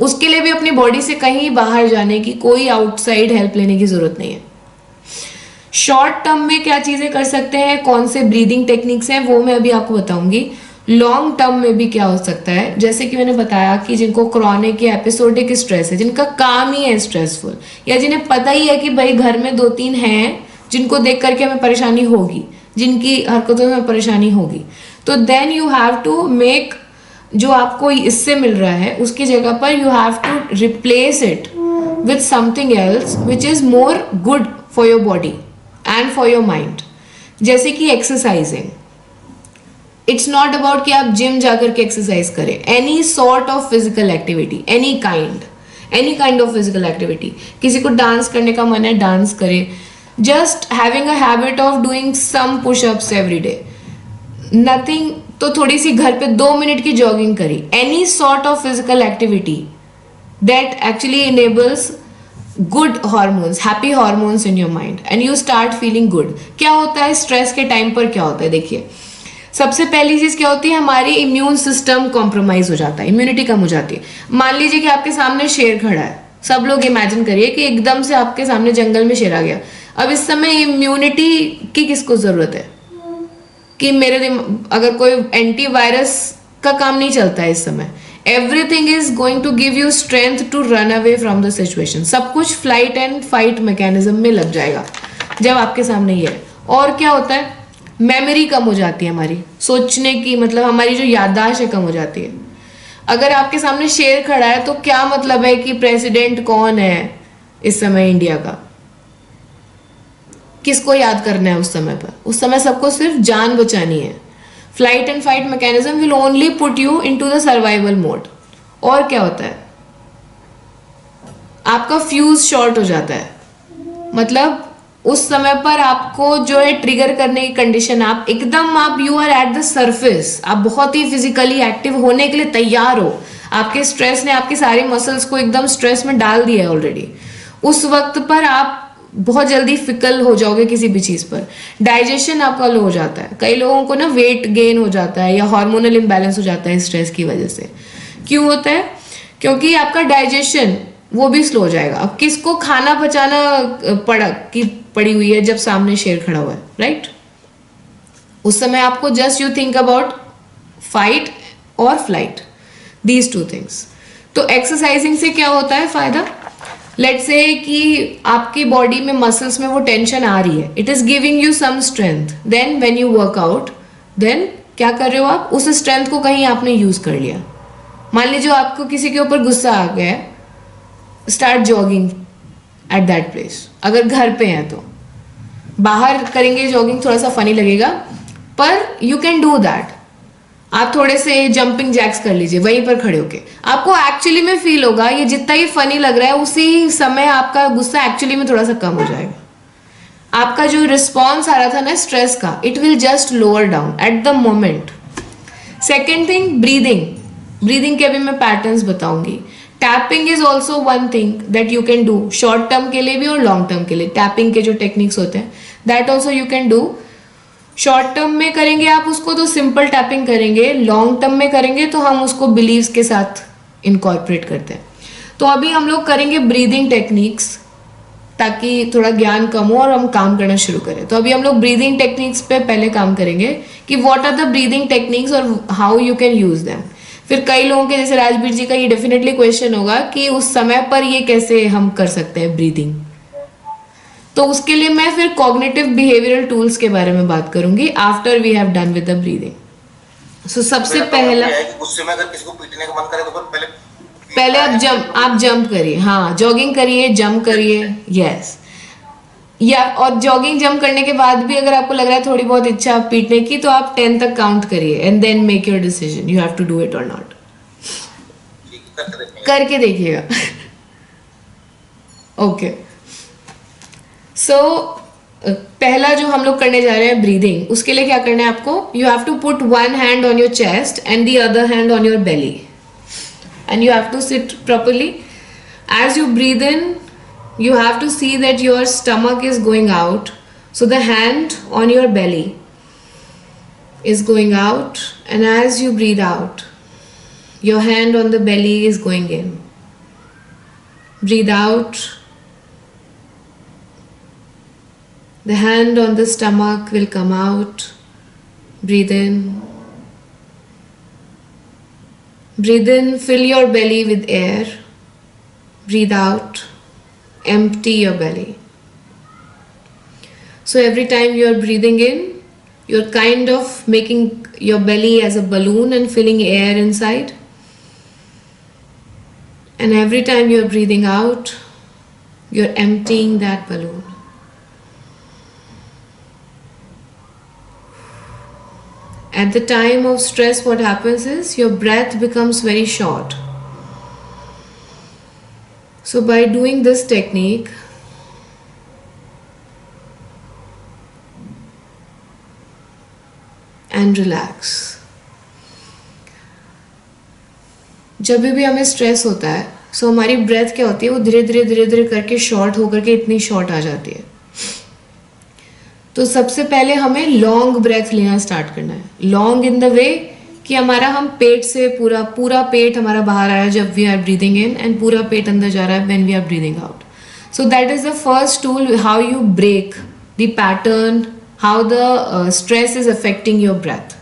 उसके लिए भी अपनी बॉडी से कहीं बाहर जाने की, कोई आउटसाइड हेल्प लेने की ज़रूरत नहीं है. शॉर्ट टर्म में क्या चीज़ें कर सकते हैं, कौन से ब्रीदिंग टेक्निक्स हैं, वो मैं अभी आपको बताऊंगी. लॉन्ग टर्म में भी क्या हो सकता है, जैसे कि मैंने बताया कि जिनको क्रॉनिक या एपिसोडिक स्ट्रेस है, जिनका काम ही है स्ट्रेसफुल, या जिन्हें पता ही है कि भाई घर में 2-3 हैं जिनको देख करके हमें परेशानी होगी, जिनकी हरकतों में परेशानी होगी, तो then you have to make, जो आपको इससे मिल रहा है उसकी जगह पर you have to replace it with something else which is more good for your body and for your mind. जैसे कि एक्सरसाइजिंग, इट्स नॉट अबाउट कि आप जिम जाकर के एक्सरसाइज करें, any sort of physical activity, any kind of physical activity. किसी को डांस करने का मन है, डांस करे. just having a habit of doing some push-ups every day, nothing, तो थोड़ी सी घर पे 2 मिनट की जॉगिंग करी, any sort of physical activity that actually enables good hormones, happy hormones in your mind and you start feeling good. क्या होता है स्ट्रेस के टाइम पर, क्या होता है देखिए, सबसे पहली चीज क्या होती है, हमारी इम्यून सिस्टम कॉम्प्रोमाइज हो जाता है, इम्यूनिटी कम हो जाती है. मान लीजिए कि आपके सामने शेर खड़ा है, सब लोग इमेजिन करिए कि एकदम से आपके सामने जंगल में शेर आ गया. अब इस समय इम्यूनिटी की किसको जरूरत है, कि मेरे अगर कोई एंटीवायरस का काम नहीं चलता है इस समय, everything is going to give you strength to run away from the situation. सब कुछ फ्लाइट एंड फाइट मैकेनिज्म में लग जाएगा जब आपके सामने ये है. और क्या होता है, मेमोरी कम हो जाती है हमारी, सोचने की, मतलब हमारी जो याददाश्त है कम हो जाती है. अगर आपके सामने शेर खड़ा है तो क्या मतलब है कि प्रेसिडेंट कौन है इस समय इंडिया का, किसको याद करना है उस समय पर, उस समय सबको सिर्फ जान बचानी है. Flight and fight mechanism will only put you into the survival mode. और क्या होता है, आपका फ्यूज शॉर्ट हो जाता है, मतलब उस समय पर आपको जो है ट्रिगर करने की कंडीशन, आप एकदम, आप you are at the surface, आप बहुत ही फिजिकली एक्टिव होने के लिए तैयार हो, आपके स्ट्रेस ने आपके सारे मसल्स को एकदम स्ट्रेस में डाल दिया है ऑलरेडी. उस वक्त पर आप बहुत जल्दी फिकल हो जाओगे किसी भी चीज पर. डाइजेशन आपका लो हो जाता है, कई लोगों को ना वेट गेन हो जाता है या हार्मोनल इम्बैलेंस हो जाता है स्ट्रेस की वजह से. क्यों होता है, क्योंकि आपका डाइजेशन वो भी स्लो हो जाएगा. अब किसको खाना पचाना पड़ी हुई है जब सामने शेर खड़ा हुआ है, राइट? उस समय आपको just you think about fight और फ्लाइट, दीज टू थिंग्स. तो एक्सरसाइजिंग से क्या होता है फायदा, लेट्स से कि आपकी बॉडी में मसल्स में वो टेंशन आ रही है, it is giving you some strength. Then when you work out, then क्या कर रहे हो आप, उस स्ट्रेंथ को कहीं आपने यूज कर लिया. मान लीजिए आपको किसी के ऊपर गुस्सा आ गया, start jogging at that place. अगर घर पे हैं तो बाहर करेंगे जॉगिंग, थोड़ा सा फनी लगेगा, पर यू कैन डू दैट. आप थोड़े से जंपिंग जैक्स कर लीजिए वहीं पर खड़े होके, आपको एक्चुअली में फील होगा ये जितना ही फनी लग रहा है उसी समय आपका गुस्सा एक्चुअली में थोड़ा सा कम हो जाएगा. आपका जो रिस्पॉन्स आ रहा था ना स्ट्रेस का, it will just lower down at the moment. Second thing, breathing. Breathing के अभी मैं पैटर्न्स बताऊंगी. Tapping is also one thing that you can do, short term के लिए भी और लॉन्ग टर्म के लिए. टैपिंग के जो टेक्निक्स होते हैं that also you can do. Short term में करेंगे आप उसको तो सिंपल टैपिंग करेंगे, लॉन्ग टर्म में करेंगे तो हम उसको बिलीव्स के साथ इनकॉर्पोरेट करते हैं. तो अभी हम लोग करेंगे ब्रीदिंग टेक्निक्स ताकि थोड़ा ज्ञान कम हो और हम काम करना शुरू करें. तो अभी हम लोग ब्रीदिंग टेक्निक्स पे पहले काम करेंगे कि what are the breathing techniques और how you can use them. फिर कई लोगों के जैसे राजवीर जी का ये डेफिनेटली क्वेश्चन होगा कि उस समय पर ये कैसे हम कर सकते हैं ब्रीदिंग. तो उसके लिए मैं फिर कॉग्निटिव बिहेवियरल टूल्स के बारे में बात करूंगी after we have done with the breathing. So सबसे पहला, गुस्से में अगर किसी को पीटने का मन करे तो फिर पहले आप जंप करिए. हाँ, जॉगिंग करिए, जंप करिए, यस. या और जॉगिंग जंप करने के बाद भी अगर आपको लग रहा है थोड़ी बहुत इच्छा पीटने की, तो आप 10 तक काउंट करिए and then make your decision, you have to do it और नॉट. करके देखिएगा. ओके. सो पहला जो हम लोग करने जा रहे हैं ब्रीदिंग, उसके लिए क्या करना है आपको, you have to put one hand on your chest and the other hand on your belly and you have to sit properly. As you breathe in, you have to see that your stomach is going out, so the hand on your belly is going out, and as you breathe out, your hand on the belly is going in. Breathe out, the hand on the stomach will come out. Breathe in. Breathe in, fill your belly with air. Breathe out, empty your belly. So every time you are breathing in, you're kind of making your belly as a balloon and filling air inside. And every time you're breathing out, you're emptying that balloon. At the time of stress, what happens is your breath becomes very short. So by doing this technique, and relax. जब भी हमें स्ट्रेस होता है सो हमारी ब्रेथ क्या होती है, वो धीरे धीरे करके शॉर्ट होकर के इतनी शॉर्ट आ जाती है. तो सबसे पहले हमें लॉन्ग ब्रेथ लेना स्टार्ट करना है. लॉन्ग इन द वे कि हमारा हम पेट से पूरा पेट हमारा बाहर आ रहा है जब we are breathing in, and पूरा पेट अंदर जा रहा है when we are breathing out. So that is the first tool how you break the pattern, how the stress is affecting your breath.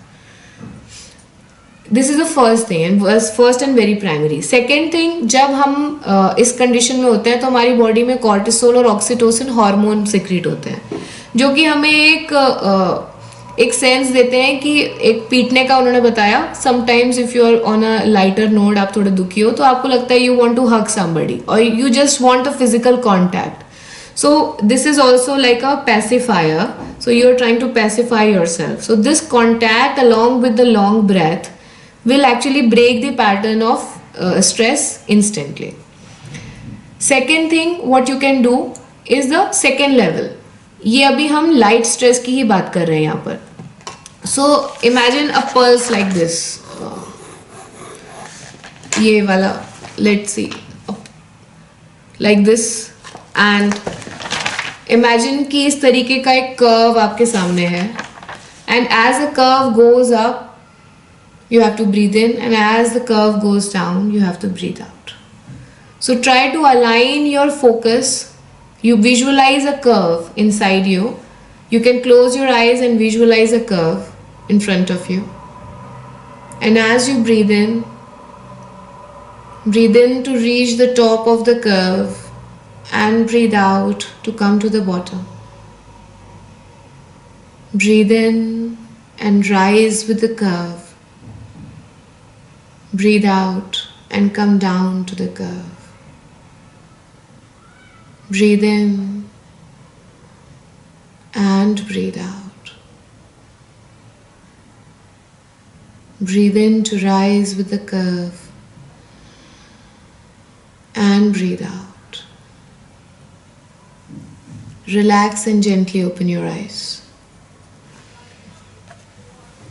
This is the first thing and first and very primary. Second thing, जब हम इस कंडीशन में होते हैं तो हमारी बॉडी में कॉर्टिसोल और ऑक्सीटोसिन हार्मोन सिक्रीट होते हैं जो कि हमें एक सेंस देते हैं कि एक पीटने का उन्होंने बताया. Sometimes if you are on a lighter note, आप थोड़े दुखी हो तो आपको लगता है you want to hug somebody और you just want a physical contact. So this is also like a pacifier. So you are trying to pacify yourself. So this contact along with the long breath will actually break the pattern of stress instantly. Second thing what you can do is the second level. ये अभी हम light stress की ही बात कर रहे हैं यहाँ पर. So imagine a pulse like this. ये वाला, let's see, like this, and imagine कि इस तरीके का एक कर्व आपके सामने है, and as the curve goes up you have to breathe in, and as the curve goes down you have to breathe out. So try to align your focus. You visualize a curve inside you. You can close your eyes and visualize a curve in front of you, and as you breathe in to reach the top of the curve, and breathe out to come to the bottom. Breathe in and rise with the curve. Breathe out and come down to the curve. Breathe in and breathe out. Breathe in to rise with the curve and breathe out. Relax and gently open your eyes.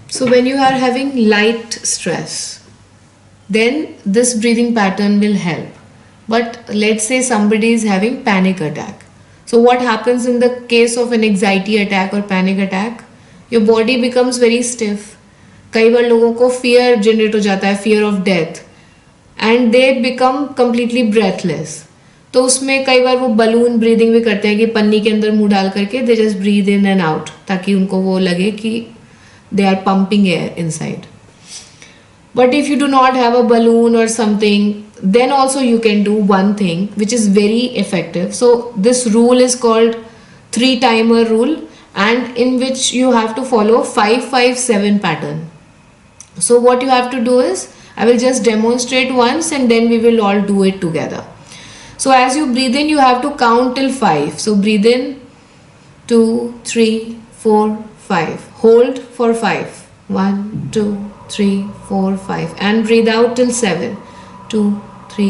So when you are having light stress, then this breathing pattern will help. But let's say somebody is having panic attack. So what happens in the case of an anxiety attack or panic attack? Your body becomes very stiff. कई बार लोगों को fear generate हो जाता है, fear of death, and they become completely breathless. तो उसमें कई बार वो बलून ब्रीदिंग भी करते हैं कि पन्नी के अंदर मुंह डाल करके they just breathe in and out ताकि उनको वो लगे कि they are pumping air inside. But if you do not have a balloon or something, then also you can do one thing which is very effective. So this rule is called 3-timer rule, and in which you have to follow 5-5-7 pattern. So what you have to do is, I will just demonstrate once and then we will all do it together. So as you breathe in, you have to count till 5. So breathe in 2, 3, 4, 5. Hold for 5. 1, 2, 3, 4, 5, and breathe out till 7. 2, 3,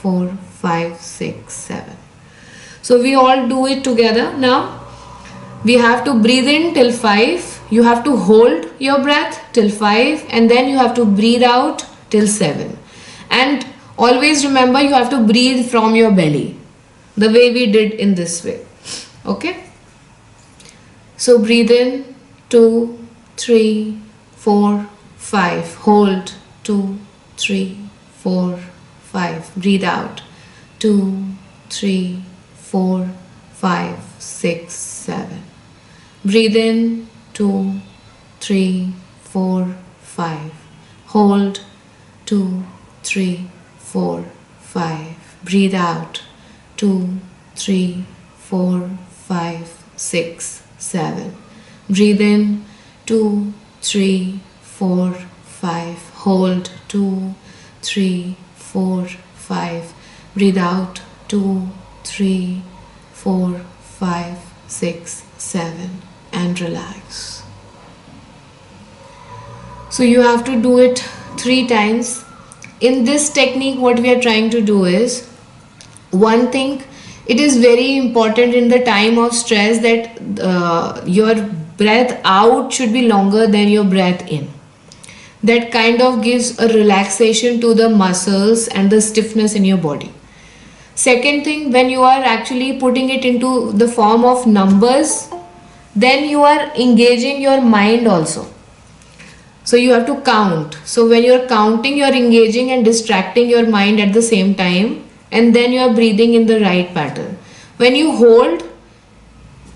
4, 5, 6, 7. So we all do it together. Now we have to breathe in till 5. You have to hold your breath till 5, and then you have to breathe out till 7. And always remember, you have to breathe from your belly, the way we did in this way. Okay? So breathe in 2, 3, 4, 5. Hold 2, 3, 4, 5. Breathe out 2, 3, 4, 5, 6, 7. Breathe in 2, 3, 4, 5. Hold 2, 3, 4, 5. Breathe out 2, 3, 4, 5, 6, 7. Breathe in 2, 3, 4, 5. Hold 2, 3, 4, 5. Breathe out 2, 3, 4, 5, 6, 7, and relax. So you have to do it 3 times. In this technique, what we are trying to do is, one thing, it is very important in the time of stress that your breath out should be longer than your breath in. That kind of gives a relaxation to the muscles and the stiffness in your body. Second thing, when you are actually putting it into the form of numbers, then you are engaging your mind also. So you have to count. So when you're counting, you're engaging and distracting your mind at the same time, and then you're breathing in the right pattern. When you hold,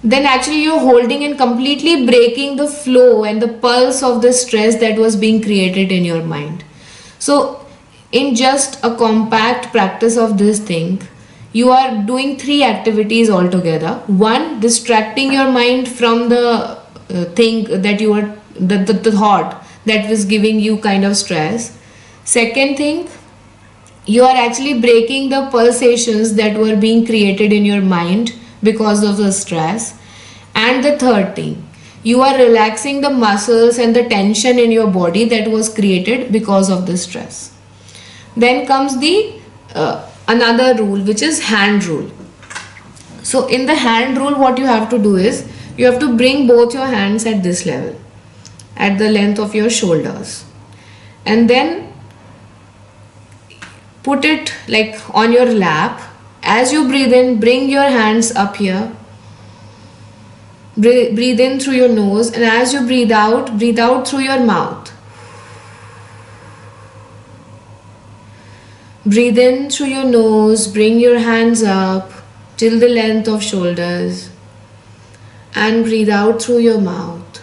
then actually you're holding and completely breaking the flow and the pulse of the stress that was being created in your mind. So in just a compact practice of this thing, you are doing 3 activities altogether. One, distracting your mind from the thing that you are, the thought that was giving you kind of stress. Second thing, you are actually breaking the pulsations that were being created in your mind because of the stress. And the third thing, you are relaxing the muscles and the tension in your body that was created because of the stress. Then comes the another rule, which is hand rule. So in the hand rule, what you have to do is you have to bring both your hands at this level, at the length of your shoulders, and then put it like on your lap. As you breathe in, bring your hands up here. Breathe in through your nose, and as you breathe out through your mouth. Breathe in through your nose, bring your hands up till the length of shoulders, and breathe out through your mouth.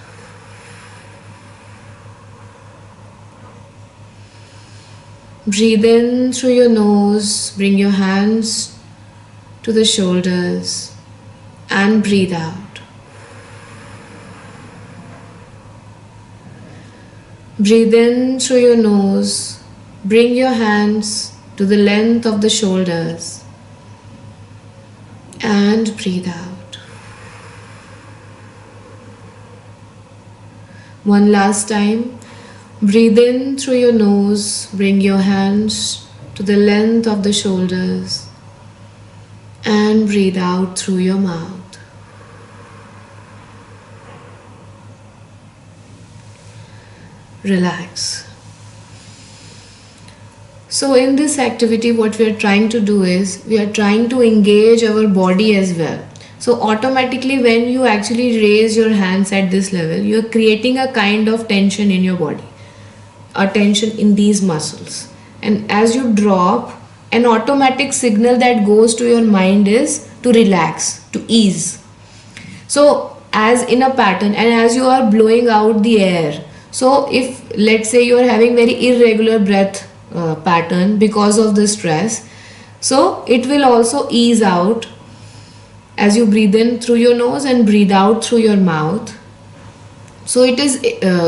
Breathe in through your nose, bring your hands to the shoulders, and breathe out. Breathe in through your nose, bring your hands to the length of the shoulders, and breathe out. One last time. Breathe in through your nose, bring your hands to the length of the shoulders, and breathe out through your mouth. Relax. So in this activity, what we are trying to do is we are trying to engage our body as well. So automatically when you actually raise your hands at this level, you are creating a kind of tension in your body, a tension in these muscles. And as you drop, an automatic signal that goes to your mind is to relax, to ease. So as in a pattern, and as you are blowing out the air, so if let's say you are having very irregular breath pattern because of the stress, so it will also ease out as you breathe in through your nose and breathe out through your mouth. So it is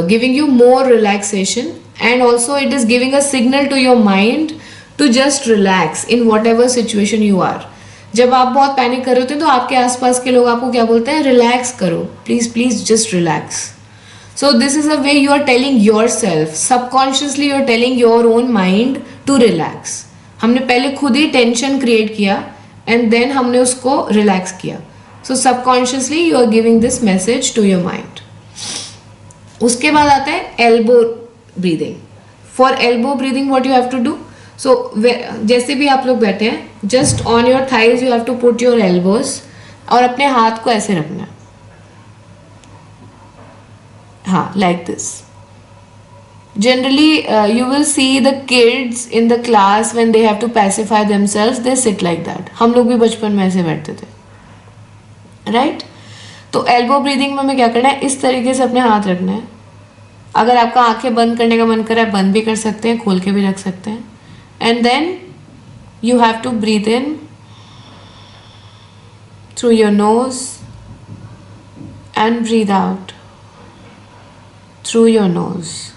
giving you more relaxation, and also it is giving a signal to your mind to just relax in whatever situation you are. जब आप बहुत पैनिक कर रहे होते हैं तो आपके आसपास के लोग आपको क्या बोलते हैं, रिलैक्स करो, please just relax. So this is a way you are telling yourself, subconsciously you are telling your own mind to relax. हमने पहले खुद ही टेंशन क्रिएट किया and then हमने उसको रिलैक्स किया. So subconsciously you are giving this message to your mind. उसके बाद आता है elbow breathing. For elbow breathing what you have to do? So जैसे भी आप लोग बैठे हैं, just on your thighs you have to put your elbows और अपने हाथ को ऐसे रखना है. हाँ, like this. Generally, you will see the kids in the class when they have to pacify themselves, they sit like that. हम लोग भी बचपन में ऐसे बैठते थे, right? तो elbow breathing में हमें क्या करना है, इस तरीके से अपने हाथ रखना है. अगर आपका आंखें बंद करने का मन करे आप बंद भी कर सकते हैं, खोल के भी रख सकते हैं. And then you have to breathe in through your nose and breathe out through your nose.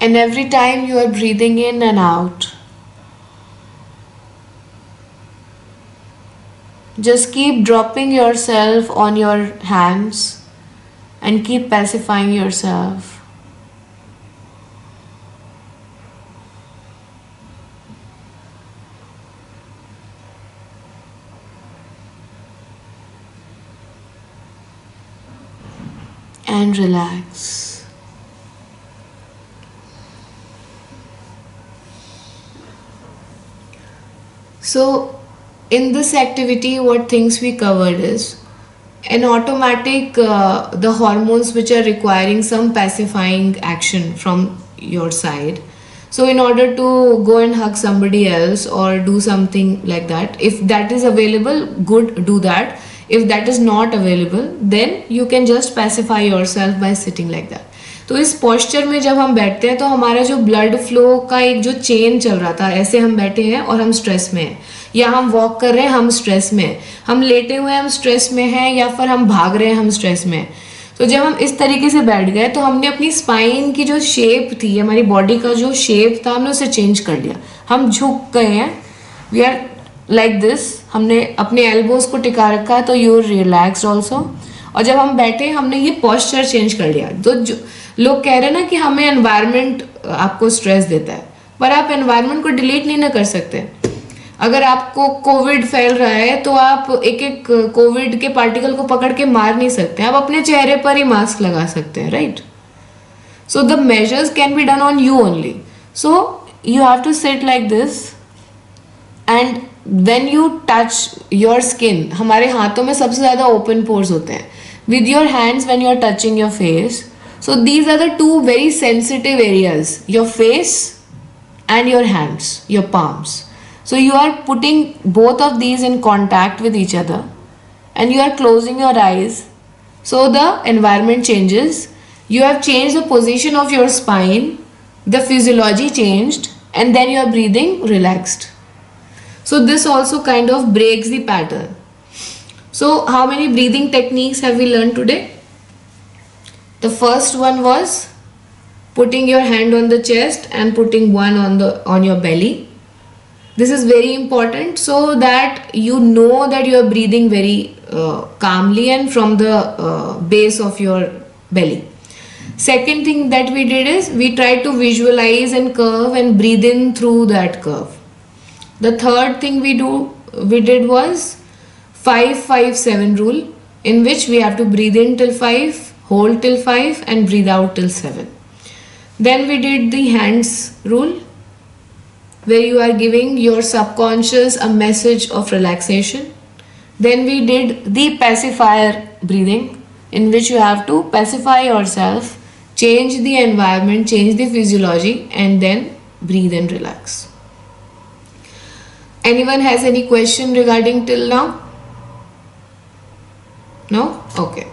And every time you are breathing in and out, just keep dropping yourself on your hands and keep pacifying yourself. and relax. So in this activity, what things we covered is an automatic the hormones which are requiring some pacifying action from your side. So in order to go and hug somebody else or do something like that, if that is available, good, do that. If that is not available, then you can just pacify yourself by sitting like that. तो इस पोस्चर में जब हम बैठते हैं तो हमारा जो ब्लड फ्लो का एक जो चेन चल रहा था, ऐसे हम बैठे हैं और हम स्ट्रेस में हैं, या हम वॉक कर रहे हैं हम स्ट्रेस में हैं, हम लेटे हुए हैं हम स्ट्रेस में हैं, या फिर हम भाग रहे हैं हम स्ट्रेस में हैं. तो जब हम इस तरीके से बैठ गए तो हमने अपनी स्पाइन की जो शेप थी, हमारी बॉडी का जो शेप था, हमने उसे चेंज कर लिया. हम झुक गए हैं, वी आर लाइक दिस, हमने अपने एल्बोज को टिका रखा है, तो यू आर रिलैक्स्ड ऑल्सो. और जब हम बैठे हमने ये पोस्चर चेंज कर लिया. तो जो लोग कह रहे हैं ना कि हमें एनवायरनमेंट आपको स्ट्रेस देता है, पर आप एनवायरनमेंट को डिलीट नहीं ना कर सकते. अगर आपको कोविड फैल रहा है तो आप एक एक कोविड के पार्टिकल को पकड़ के मार नहीं सकते, आप अपने चेहरे पर ही मास्क लगा सकते हैं, right? So the measures can be done on you only. So you have to sit like this and when you touch your skin, हमारे हाथों में सबसे ज्यादा ओपन पोर्स होते हैं. With your hands when you are touching your face, so these are the two very sensitive areas, your face and your hands, your palms. So you are putting both of these in contact with each other and you are closing your eyes. So the environment changes, you have changed the position of your spine, the physiology changed, and then you are breathing relaxed. So this also kind of breaks the pattern. So how many breathing techniques have we learned today? The first one was putting your hand on the chest and putting one on your belly. This is very important so that you know that you are breathing very calmly and from the base of your belly. Second thing that we did is we tried to visualize and curve and breathe in through that curve. The third thing we did was 5-5-7 rule, in which we have to breathe in till 5, hold till 5 and breathe out till 7. Then we did the hands rule, where you are giving your subconscious a message of relaxation. Then we did the pacifier breathing, in which you have to pacify yourself, change the environment, change the physiology, and then breathe and relax. Anyone has any question regarding till now? No? Okay.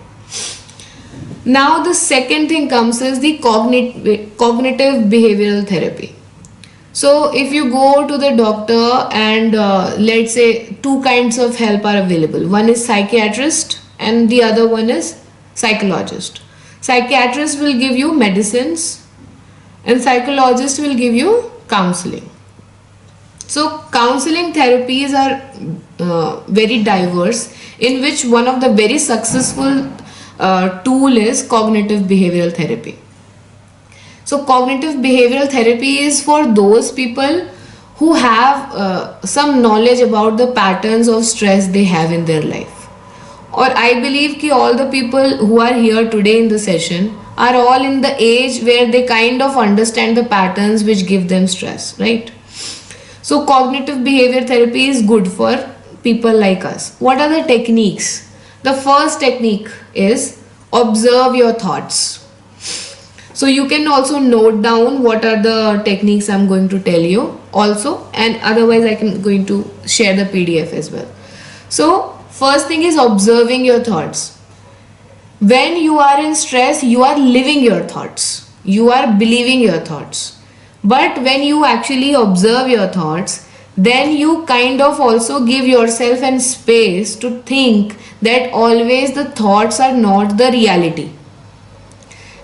Now the second thing comes is the cognitive behavioral therapy. So if you go to the doctor and let's say two kinds of help are available. One is psychiatrist and the other one is psychologist. Psychiatrist will give you medicines and psychologist will give you counseling. So counseling therapies are very diverse, in which one of the very successful tool is cognitive behavioral therapy. So cognitive behavioral therapy is for those people who have some knowledge about the patterns of stress they have in their life. Or I believe कि all the people who are here today in the session are all in the age where they kind of understand the patterns which give them stress, right? So cognitive behavior therapy is good for people like us. What are the techniques? The first technique is observe your thoughts. So you can also note down what are the techniques I'm going to tell you also, and otherwise I can going to share the PDF as well. So first thing is observing your thoughts. When you are in stress, you are living your thoughts. You are believing your thoughts. But when you actually observe your thoughts, then you kind of also give yourself an space to think that always the thoughts are not the reality.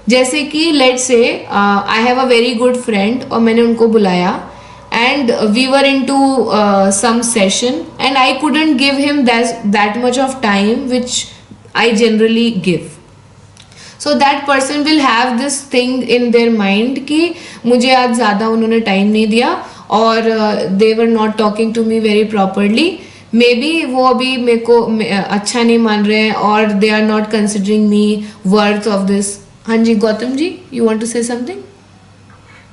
जैसे कि let's say I have a very good friend और मैंने उनको बुलाया and we were into some session and I couldn't give him that much of time which I generally give. So that person will have this thing in their mind कि मुझे आज ज़्यादा उन्होंने time नहीं दिया और they were not talking to me very properly. Maybe वो अभी अच्छा नहीं मान रहे हैं, और they are not considering me worth of this. हाँ जी Gautam ji, you want to say something?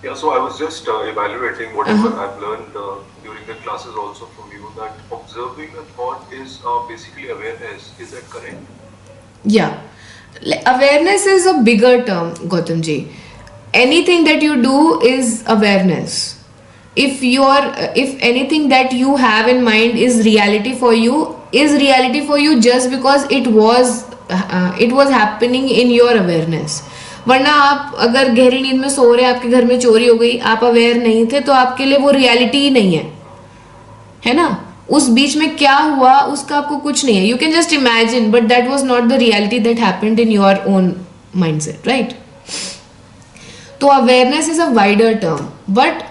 Yeah, so I was just evaluating whatever I've learned during the classes also from you, that observing a thought is basically awareness. Is that correct? Yeah. Awareness is a bigger term, Gautam ji. Anything that you do is awareness. If anything that you have in mind is reality for you just because it was happening in your awareness. वरना आप अगर गहरी नींद में सो रहे हैं, आपके घर में चोरी हो गई, आप अवेयर नहीं थे, तो आपके लिए वो रियलिटी ही नहीं है ना. उस बीच में क्या हुआ उसका आपको कुछ नहीं है. You can just imagine, but that was not the reality that happened in your own mindset, right. तो awareness is a wider term, but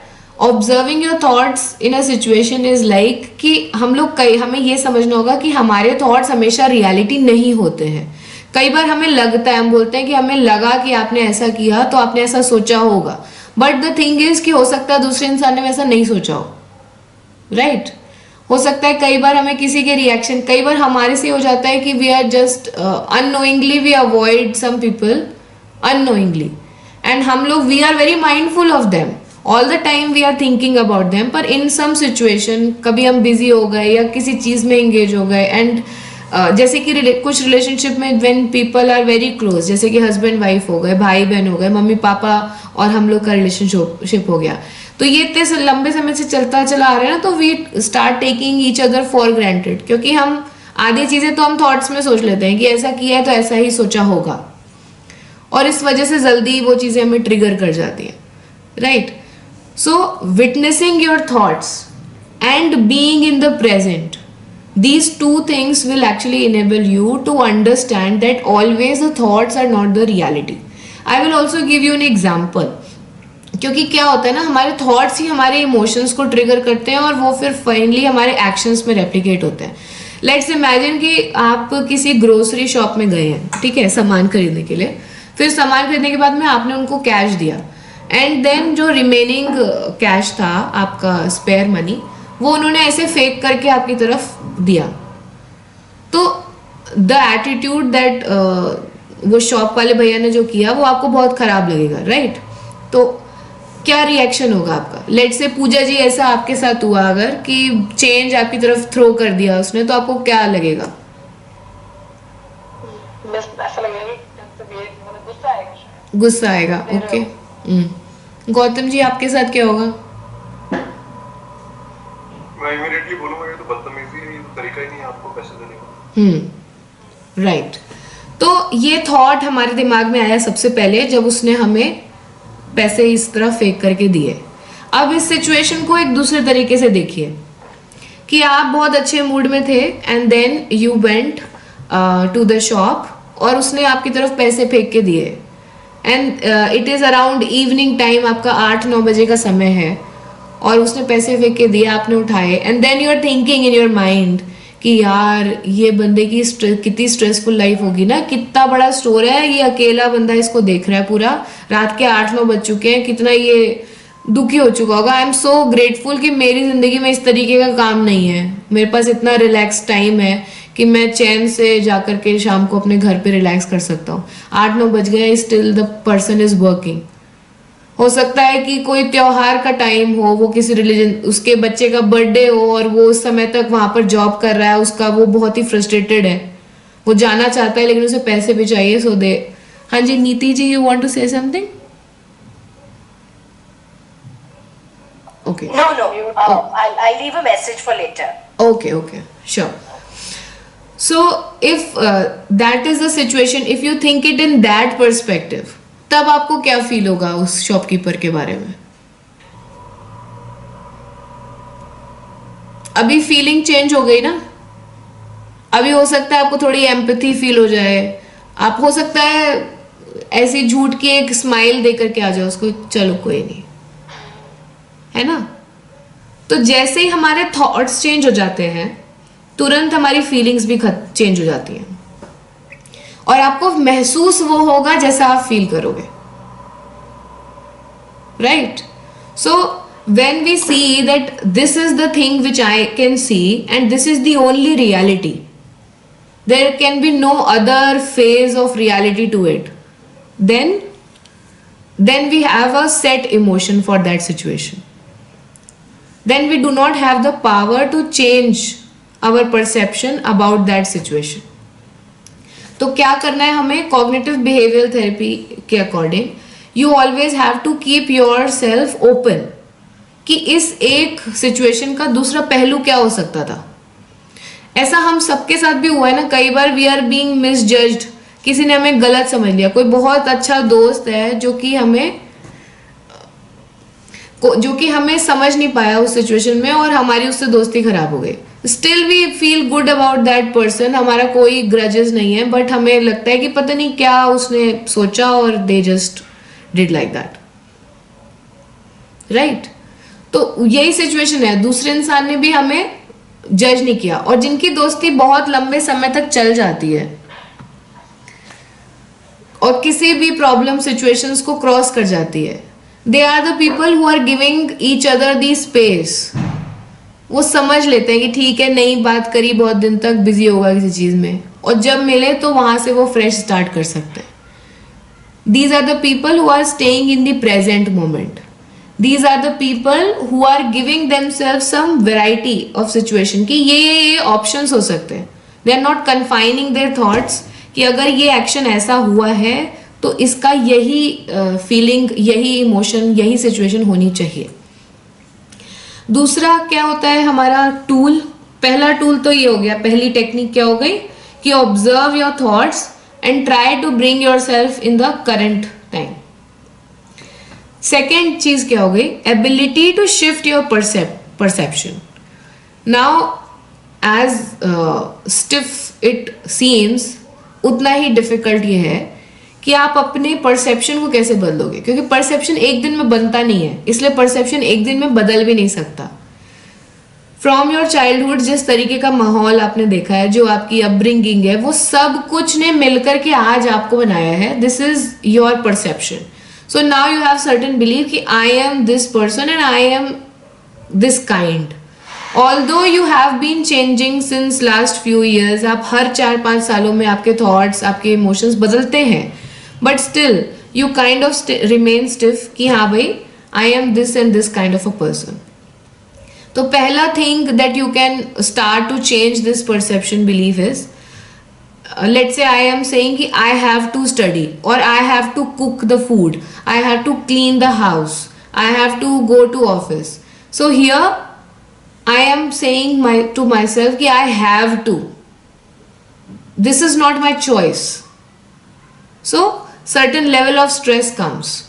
observing your thoughts in a situation is like कि हमें ये समझना होगा कि हमारे थॉट्स हमेशा रियलिटी नहीं होते हैं. कई बार हमें लगता है, हम बोलते हैं कि हमें लगा कि आपने ऐसा किया तो आपने ऐसा सोचा होगा, बट द थिंग इज कि हो सकता है दूसरे इंसान ने वैसा नहीं सोचा हो, राइट. हो सकता है कई बार हमें किसी के रिएक्शन, कई बार हमारे से हो जाता है कि we are just unknowingly we avoid some people unknowingly, and हम लोग we are very mindful of them, all the time we are thinking about them, पर इन सम सिचुएशन कभी हम बिजी हो गए या किसी चीज में एंगेज हो गए, एंड जैसे कि कुछ रिलेशनशिप में when people are very close, जैसे कि हस्बैंड वाइफ हो गए, भाई बहन हो गए, मम्मी पापा और हम लोग का रिलेशनशिप हो गया, तो ये इतने लंबे समय से चलता चला आ रहा है ना, तो we start taking each other for granted, क्योंकि हम आधी चीजें तो हम थॉट्स में सोच लेते हैं कि ऐसा किया है तो ऐसा ही सोचा होगा, और इस वजह से जल्दी वो चीजें हमें ट्रिगर कर जाती हैं, right. So witnessing your thoughts and being in the present, these two things will actually enable you to understand that always the thoughts are not the reality. I will also give you an example, क्योंकि क्या होता है ना, हमारे थॉट्स ही हमारे इमोशंस को ट्रिगर करते हैं और वो फिर फाइनली हमारे एक्शंस में रेप्लिकेट होते हैं. लेट्स इमेजिन कि आप किसी ग्रोसरी शॉप में गए हैं, ठीक है, सामान खरीदने के लिए. फिर सामान खरीदने के बाद में आपने उनको कैश दिया, एंड देन जो रिमेनिंग कैश था आपका स्पेयर मनी, वो उन्होंने ऐसे फेक करके आपकी तरफ दिया. तो द एटीट्यूड दैट वो शॉप वाले भैया ने जो किया वो आपको बहुत खराब लगेगा, राइट. तो क्या रिएक्शन होगा आपका? लेट से पूजा जी ऐसा आपके साथ हुआ अगर कि चेंज आपकी तरफ थ्रो कर दिया उसने, तो आपको क्या लगेगा? ऐसा लगेगा गुस्सा आएगा शायद. गुस्सा आएगा, ओके. गौतम जी आपके साथ क्या होगा? मैं इमीडिएटली बोलूंगा ये तो बदतमीजी है, ये तो तरीका ही नहीं है आपको पैसे देने का. राइट. तो ये थॉट हमारे दिमाग में आया सबसे पहले जब उसने हमें पैसे इस तरह फेक करके दिए. अब इस सिचुएशन को एक दूसरे तरीके से देखिए कि आप बहुत अच्छे मूड में थे and then you went to the shop और उसने आपकी तरफ पैसे फेंक के दिए, and it is around evening time, आपका 8-9 बजे का समय है, और उसने पैसे फेंक के दिए, आपने उठाए, and then you are thinking in your mind कि यार ये बंदे की कितनी स्ट्रेसफुल लाइफ होगी ना, कितना बड़ा स्टोर है, ये अकेला बंदा इसको देख रहा है, पूरा रात के 8-9 बज चुके हैं, कितना ये दुखी हो चुका होगा. आई एम सो ग्रेटफुल कि मेरी जिंदगी में इस तरीके का काम नहीं है, मेरे पास इतना रिलैक्स टाइम है कि मैं चैन से जाकर के शाम को अपने घर पे रिलैक्स कर सकता हूँ. 8-9 बज गए, still the person is working. हो सकता है कि कोई त्योहार का टाइम हो, वो किसी रिलीजन, उसके बच्चे का बर्थडे हो और वो उस समय तक वहां पर जॉब कर रहा है, उसका वो बहुत ही फ्रस्ट्रेटेड है, वो जाना चाहता है लेकिन उसे पैसे भी चाहिए, सो दे. हाँ जी Niti ji, you want to say something? Okay. No. I'll leave a message for later. Okay, sure. So if that is the situation, if you think it in that perspective, तब आपको क्या फील होगा उस शॉपकीपर के बारे में? अभी फीलिंग चेंज हो गई ना. अभी हो सकता है आपको थोड़ी एम्पैथी फील हो जाए, आप हो सकता है ऐसी झूठ की एक स्माइल दे करके आ जाओ उसको, चलो कोई नहीं, है ना. तो जैसे ही हमारे थॉट्स चेंज हो जाते हैं, तुरंत हमारी फीलिंग्स भी चेंज हो जाती हैं, और आपको महसूस वो होगा जैसा आप फील करोगे, right. So when we see that this is the thing which I can see and this is the only reality, there can be no other phase of reality to it, then we have a set emotion for that situation. Then we do not have the power to change our perception about that situation. तो क्या करना है हमें? कॉग्निटिव बिहेवियर थेरेपी के according you always have to keep your self open कि इस एक सिचुएशन का दूसरा पहलू क्या हो सकता था. ऐसा हम सबके साथ भी हुआ है ना, कई बार वी आर बीइंग मिसजज्ड, किसी ने हमें गलत समझ लिया. कोई बहुत अच्छा दोस्त है जो कि हमें समझ नहीं पाया उस सिचुएशन में और हमारी उससे दोस्ती खराब हो गई. Still we feel good about that person, हमारा कोई ग्रजेस नहीं है, बट हमें लगता है कि पता नहीं क्या उसने सोचा और they just did like that, right. तो यही सिचुएशन है, दूसरे इंसान ने भी हमें जज नहीं किया. और जिनकी दोस्ती बहुत लंबे समय तक चल जाती है और किसी भी प्रॉब्लम सिचुएशंस को क्रॉस कर जाती है, they are the people who are giving each other the space. वो समझ लेते हैं कि ठीक है, नई बात करी, बहुत दिन तक बिजी होगा किसी चीज में, और जब मिले तो वहां से वो फ्रेश स्टार्ट कर सकते हैं. These are the people who are staying in the present moment. These are the people who are giving themselves some variety of situation कि ये options हो सकते हैं. They are not confining their thoughts कि अगर ये action ऐसा हुआ है तो इसका यही feeling, यही emotion, यही situation होनी चाहिए. दूसरा क्या होता है हमारा टूल? पहला टूल तो ये हो गया, पहली टेक्निक क्या हो गई कि observe your thoughts and try to bring yourself in the current time. Second चीज क्या हो गई? Ability to shift your perception. Now as stiff it seems, उतना ही डिफिकल्ट ये है कि आप अपने परसेप्शन को कैसे बदलोगे, क्योंकि परसेप्शन एक दिन में बनता नहीं है, इसलिए परसेप्शन एक दिन में बदल भी नहीं सकता. फ्रॉम योर चाइल्डहुड जिस तरीके का माहौल आपने देखा है, जो आपकी अपब्रिंगिंग है, वो सब कुछ ने मिलकर के आज आपको बनाया है. This is your perception. So now you have certain belief कि I am this person and I am this kind. Although you have been changing since last few years, आप हर 4-5 सालों में आपके thoughts, आपके emotions बदलते हैं, but still you kind of remain stiff कि हाँ भाई I am this and this kind of a person. तो पहला thing that you can start to change this perception belief is, let's say I am saying कि I have to study or I have to cook the food, I have to clean the house, I have to go to office. So here I am saying to myself कि I have to. This is not my choice. So certain level of stress comes.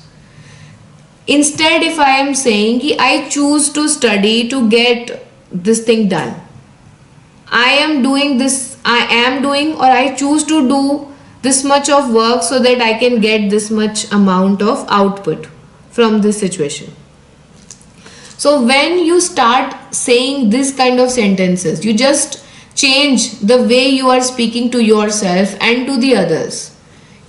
Instead, if I am saying कि I choose to study to get this thing done, I am doing this, I am doing, or I choose to do this much of work so that I can get this much amount of output from this situation. So when you start saying this kind of sentences, you just change the way you are speaking to yourself and to the others.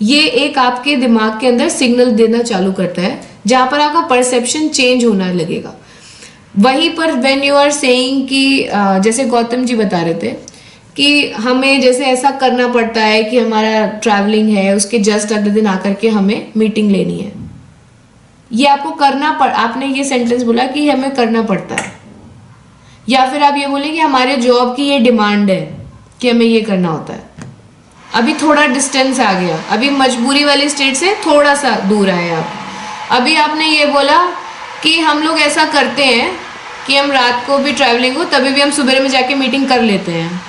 ये एक आपके दिमाग के अंदर सिग्नल देना चालू करता है, जहाँ पर आपका परसेप्शन चेंज होना लगेगा. वहीं पर व्हेन यू आर सेइंग कि जैसे गौतम जी बता रहे थे कि हमें जैसे ऐसा करना पड़ता है कि हमारा ट्रैवलिंग है, उसके जस्ट अगले दिन आकर के हमें मीटिंग लेनी है, ये आपको आपने ये सेंटेंस बोला कि हमें करना पड़ता है. या फिर आप ये बोले कि हमारे जॉब की ये डिमांड है कि हमें ये करना होता है. अभी थोड़ा डिस्टेंस आ गया, अभी मजबूरी वाली स्टेट से थोड़ा सा दूर आए आप. अभी आपने ये बोला कि हम लोग ऐसा करते हैं कि हम रात को भी ट्रैवलिंग हो तभी भी हम सुबह में जाके मीटिंग कर लेते हैं.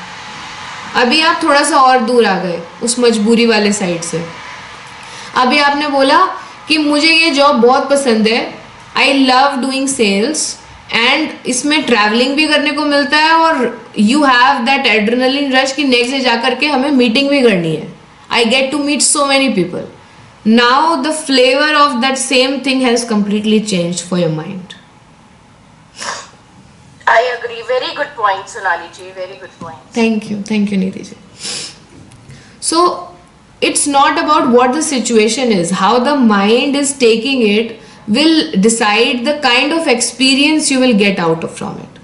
अभी आप थोड़ा सा और दूर आ गए उस मजबूरी वाले साइड से. अभी आपने बोला कि मुझे ये जॉब बहुत पसंद है, I love doing sales, and इसमें ट्रैवलिंग भी करने को मिलता है और you have that adrenaline rush कि नेक्स्ट डे जाकर के हमें मीटिंग भी करनी है. I get to meet so many people. Now the flavor of that same thing has completely changed for your mind. I agree. Very good point, Sonali ji. Very good point. Thank you, Nidhi ji. So it's not about what the situation is, how the mind is taking it will decide the kind of experience you will get out of from it.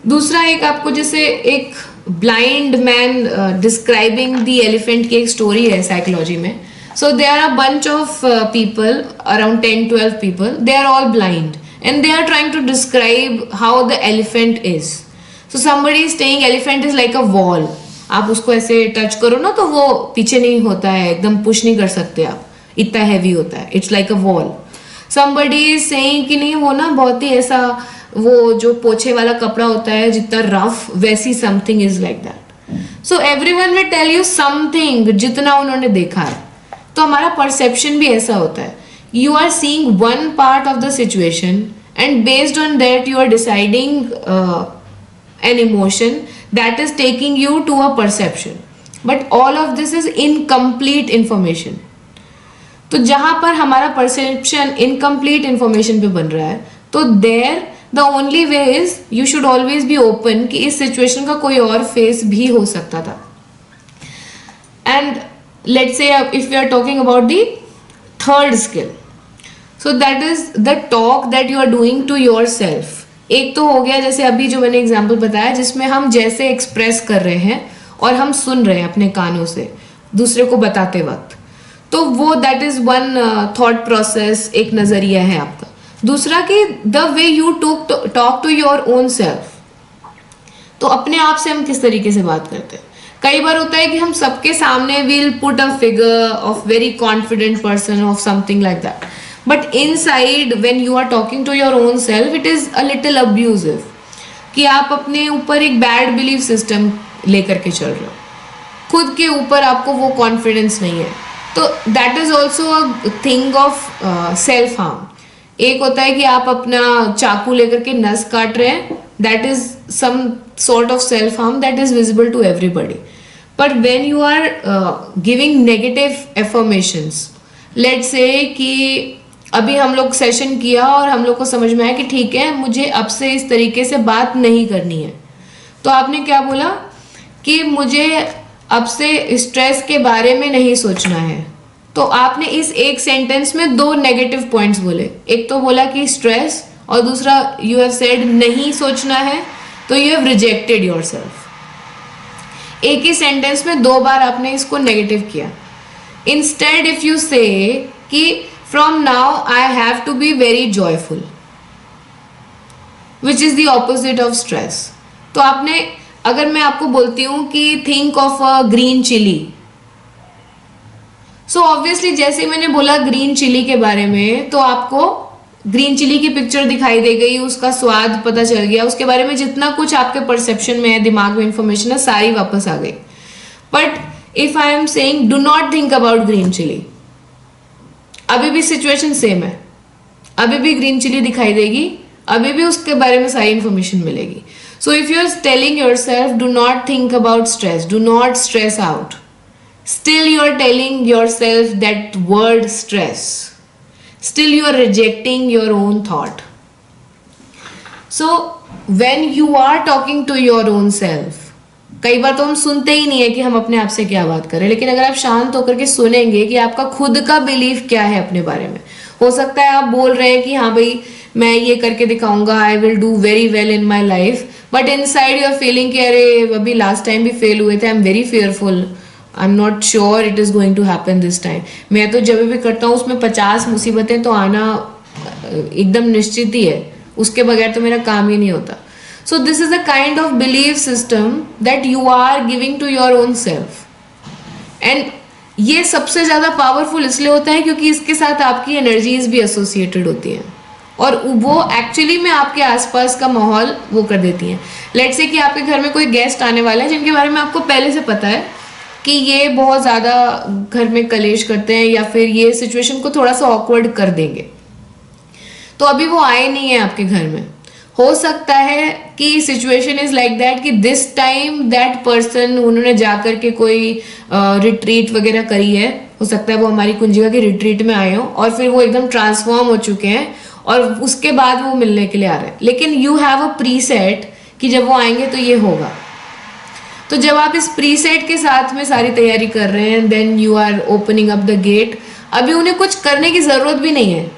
दूसरा एक आपको जैसे एक blind man describing the elephant की एक स्टोरी है साइकोलॉजी में. So they are a bunch of people around 10-12 people, they are all blind and they are trying to describe how the elephant is. So somebody is saying elephant is like a wall. आप उसको ऐसे टच करो ना तो वो पीछे नहीं होता है, एकदम पुश नहीं कर सकते आप, इतना हैवी होता है, it's like a wall. Somebody is saying कि नहीं वो ना बहुत ही ऐसा, वो जो पोछे वाला कपड़ा होता है जितना रफ, वैसी something is like that. So everyone will tell you something जितना उन्होंने देखा है. तो हमारा परसेप्शन भी ऐसा होता है. You are seeing one part of the situation and based on that you are deciding an emotion that is taking you to a perception, but all of this is incomplete information. तो जहां पर हमारा perception incomplete information पे बन रहा है, तो there the only way is you should always be open कि इस situation का कोई और face भी हो सकता था. And let's say if we are talking about the third skill, so that is the talk that you are doing to yourself. एक तो हो गया जैसे अभी जो मैंने एग्जाम्पल बताया जिसमें हम जैसे एक्सप्रेस कर रहे हैं और हम सुन रहे हैं अपने कानों से दूसरे को बताते वक्त, तो वो that is one thought process, एक नजरिया है आपका. दूसरा कि the way you talk to your own self. तो अपने आप से हम किस तरीके से बात करते हैं. कई बार होता है कि हम सबके सामने will put a figure of very confident person of something like that, but inside when you are talking to your own self it is a little abusive, कि आप अपने ऊपर एक बैड बिलीफ सिस्टम लेकर के चल रहे हो, खुद के ऊपर आपको वो कॉन्फिडेंस नहीं है. तो that is also a thing of self harm. एक होता है कि आप अपना चाकू लेकर के नस काट रहे हैं, that is some sort of self harm that is visible to everybody. But when you are giving negative affirmations, let's say कि अभी हम लोग सेशन किया और हम लोग को समझ में आया कि ठीक है मुझे अब से इस तरीके से बात नहीं करनी है, तो आपने क्या बोला कि मुझे अब से स्ट्रेस के बारे में नहीं सोचना है. तो आपने इस एक सेंटेंस में दो नेगेटिव पॉइंट्स बोले. एक तो बोला कि स्ट्रेस और दूसरा यू हैव सेड नहीं सोचना है, तो यू हैव रिजेक्टेड योरसेल्फ. एक ही सेंटेंस में दो बार आपने इसको नेगेटिव किया. इंस्टेड इफ यू से कि from now I have to be very joyful, which is the opposite of stress. तो आपने, अगर मैं आपको बोलती हूँ कि think of a green chili, so obviously जैसे मैंने बोला ग्रीन चिली के बारे में, तो आपको ग्रीन चिली की पिक्चर दिखाई दे गई, उसका स्वाद पता चल गया, उसके बारे में जितना कुछ आपके परसेप्शन में है, दिमाग में इंफॉर्मेशन है, सारी वापस आ गई. But if I am saying do not think about green chilli, अभी भी सिचुएशन सेम है, अभी भी ग्रीन चिली दिखाई देगी, अभी भी उसके बारे में सारी इंफॉर्मेशन मिलेगी. So if you are telling yourself do not think about stress, do not stress out, still you are telling yourself that word stress, still you are rejecting your own thought. So when you are talking to your own self, कई बार तो हम सुनते ही नहीं है कि हम अपने आप से क्या बात करें, लेकिन अगर आप शांत होकर के सुनेंगे कि आपका खुद का बिलीफ क्या है अपने बारे में. हो सकता है आप बोल रहे हैं कि हाँ भाई मैं ये करके दिखाऊंगा, I will do very well in my life, but inside you are feeling कि अरे अभी लास्ट टाइम भी फेल हुए थे, I am very fearful, I am not sure it is going to happen this time. मैं तो जब भी करता हूँ उसमें 50 मुसीबतें तो आना एकदम निश्चित ही है, उसके बगैर तो मेरा काम ही नहीं होता. So this is the kind of belief system that you are giving to your own self. And ये सबसे ज़्यादा पावरफुल इसलिए होता है क्योंकि इसके साथ आपकी एनर्जीज भी एसोसिएटेड होती हैं और वो एक्चुअली में आपके आसपास का माहौल वो कर देती हैं. लेट्स से कि आपके घर में कोई गेस्ट आने वाला है जिनके बारे में आपको पहले से पता है कि ये बहुत ज़्यादा घर में कलेश करते हैं या फिर ये सिचुएशन को थोड़ा सा ऑकवर्ड कर देंगे, तो अभी वो आए नहीं है आपके घर में. हो सकता है कि सिचुएशन इज लाइक दैट कि दिस टाइम दैट पर्सन उन्होंने जाकर के कोई रिट्रीट वगैरह करी है, हो सकता है वो हमारी कुंजिका की रिट्रीट में आए हो और फिर वो एकदम ट्रांसफॉर्म हो चुके हैं और उसके बाद वो मिलने के लिए आ रहे हैं. लेकिन यू हैव अ प्रीसेट कि जब वो आएंगे तो ये होगा. तो जब आप इस प्रीसेट के साथ में सारी तैयारी कर रहे हैं, then you are opening up the gate. अभी उन्हें कुछ करने की जरूरत भी नहीं है,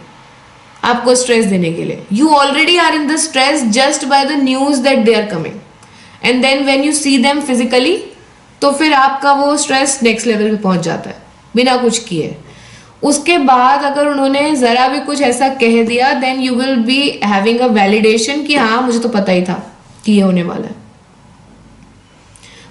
आपको स्ट्रेस देने के लिए. You already are in the stress just by the news that they are coming, and then when you see them physically, तो फिर आपका वो स्ट्रेस नेक्स्ट लेवल पे पहुंच जाता है बिना कुछ किए. उसके बाद अगर उन्होंने जरा भी कुछ ऐसा कह दिया, then you will be having a validation कि हाँ मुझे तो पता ही था कि ये होने वाला है.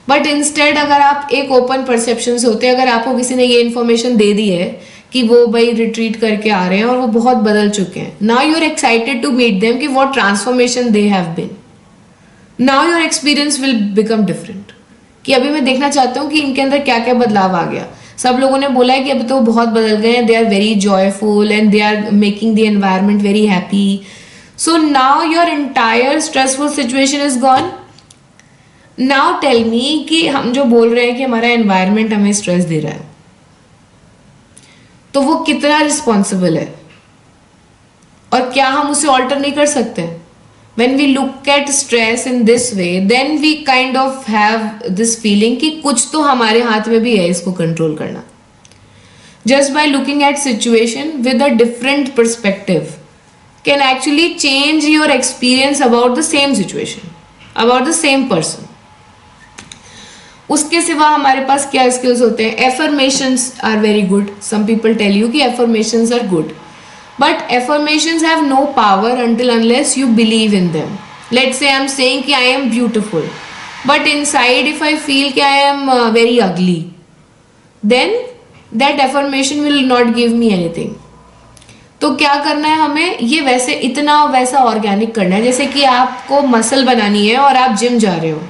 बट इंस्टेड अगर आप एक ओपन परसेप्शन से होते, अगर आपको किसी ने ये इन्फॉर्मेशन दे दी है कि वो भाई रिट्रीट करके आ रहे हैं और वो बहुत बदल चुके हैं, now you are excited to meet them कि what transformation they have been. Now your experience will become different, कि अभी मैं देखना चाहता हूँ कि इनके अंदर क्या क्या बदलाव आ गया. सब लोगों ने बोला है कि अभी तो बहुत बदल गए हैं, they are very joyful and they are making the environment very happy. So now your entire stressful situation is gone. Now tell me कि हम जो बोल रहे हैं कि हमारा एनवायरमेंट हमें स्ट्रेस दे रहा है, तो वो कितना रिस्पॉन्सिबल है और क्या हम उसे ऑल्टर नहीं कर सकते? When we look at stress in this way, then we kind of have this feeling कि कुछ तो हमारे हाथ में भी है इसको कंट्रोल करना. Just by looking at situation with a different perspective can actually change your experience about the same situation, about the same person. उसके सिवा हमारे पास क्या स्किल्स होते हैं? Affirmations are very good. Some people tell you कि affirmations are good. But affirmations have no power until unless you believe in them. Let's say I'm saying कि I am beautiful, but inside if I feel कि I am very ugly, then that affirmation will not give me anything. तो क्या करना है हमें? ये वैसे इतना वैसा ऑर्गेनिक करना है. जैसे कि आपको मसल बनानी है और आप जिम जा रहे हो,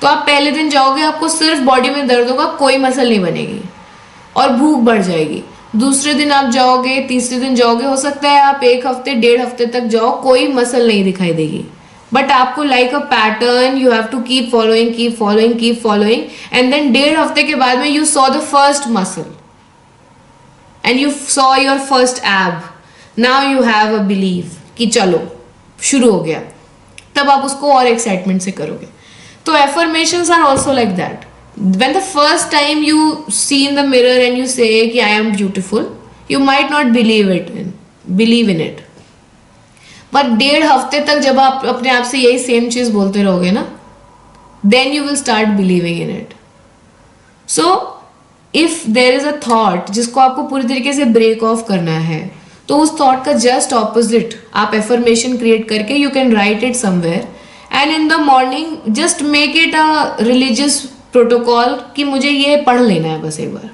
तो आप पहले दिन जाओगे, आपको सिर्फ बॉडी में दर्द होगा, कोई मसल नहीं बनेगी और भूख बढ़ जाएगी. दूसरे दिन आप जाओगे, तीसरे दिन जाओगे, हो सकता है आप 1 हफ्ते 1.5 हफ्ते तक जाओ, कोई मसल नहीं दिखाई देगी. बट आपको like a pattern you have to keep following and then 1.5 हफ्ते के बाद में you saw the first muscle and you saw your first ab. Now you have a believe कि चलो शुरू हो गया. तब आप उसको और एक्साइटमेंट से करोगे. तो affirmations are also like that. When the first time you see in the mirror and you say कि I am beautiful, you might not believe in it. But 1.5 हफ्ते तक जब आप अपने आप से यही सेम चीज बोलते रहोगे ना, then you will start believing in it. So if there is a thought जिसको आपको पूरी तरीके से break off करना है, तो उस thought का just opposite आप affirmation create करके you can write it somewhere and in the morning just make it a religious protocol कि मुझे ये पढ़ लेना है, बस एक बार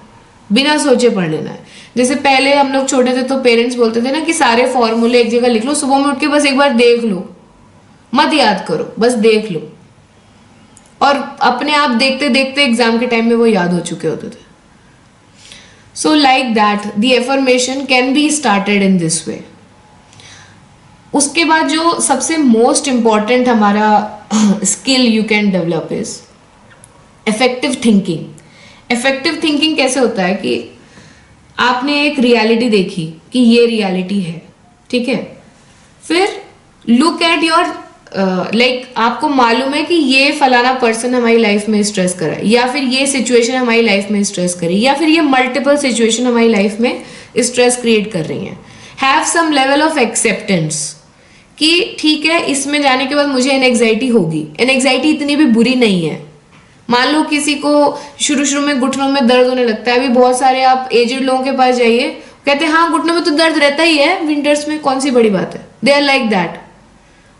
बिना सोचे पढ़ लेना है. जैसे पहले हम लोग छोटे थे तो पेरेंट्स बोलते थे ना कि सारे फॉर्मूले एक जगह लिख लो, सुबह में उठ के बस एक बार देख लो, मत याद करो, बस देख लो. और अपने आप देखते देखते एग्जाम के टाइम में वो याद हो चुके होते थे. So like that the affirmation can be started in this way. उसके बाद जो सबसे मोस्ट इंपॉर्टेंट हमारा skill you can develop is effective thinking. Effective thinking कैसे होता है कि आपने एक रियलिटी देखी कि ये रियलिटी है, ठीक है, फिर लुक एट योर लाइक आपको मालूम है कि ये फलाना पर्सन हमारी लाइफ में स्ट्रेस कर रहा है, या फिर ये सिचुएशन हमारी लाइफ में स्ट्रेस कर रही है, या फिर ये मल्टीपल सिचुएशन हमारी लाइफ में स्ट्रेस क्रिएट कर रही हैं. Have some level of acceptance कि ठीक है, इसमें जाने के बाद मुझे एनएग्जाइटी होगी. एनएग्जाइटी इतनी भी बुरी नहीं है. मान लो किसी को शुरू में घुटनों में दर्द होने लगता है. अभी बहुत सारे आप एजेड लोगों के पास जाइए, कहते हैं हाँ घुटनों में तो दर्द रहता ही है विंटर्स में, कौन सी बड़ी बात है. They are like that.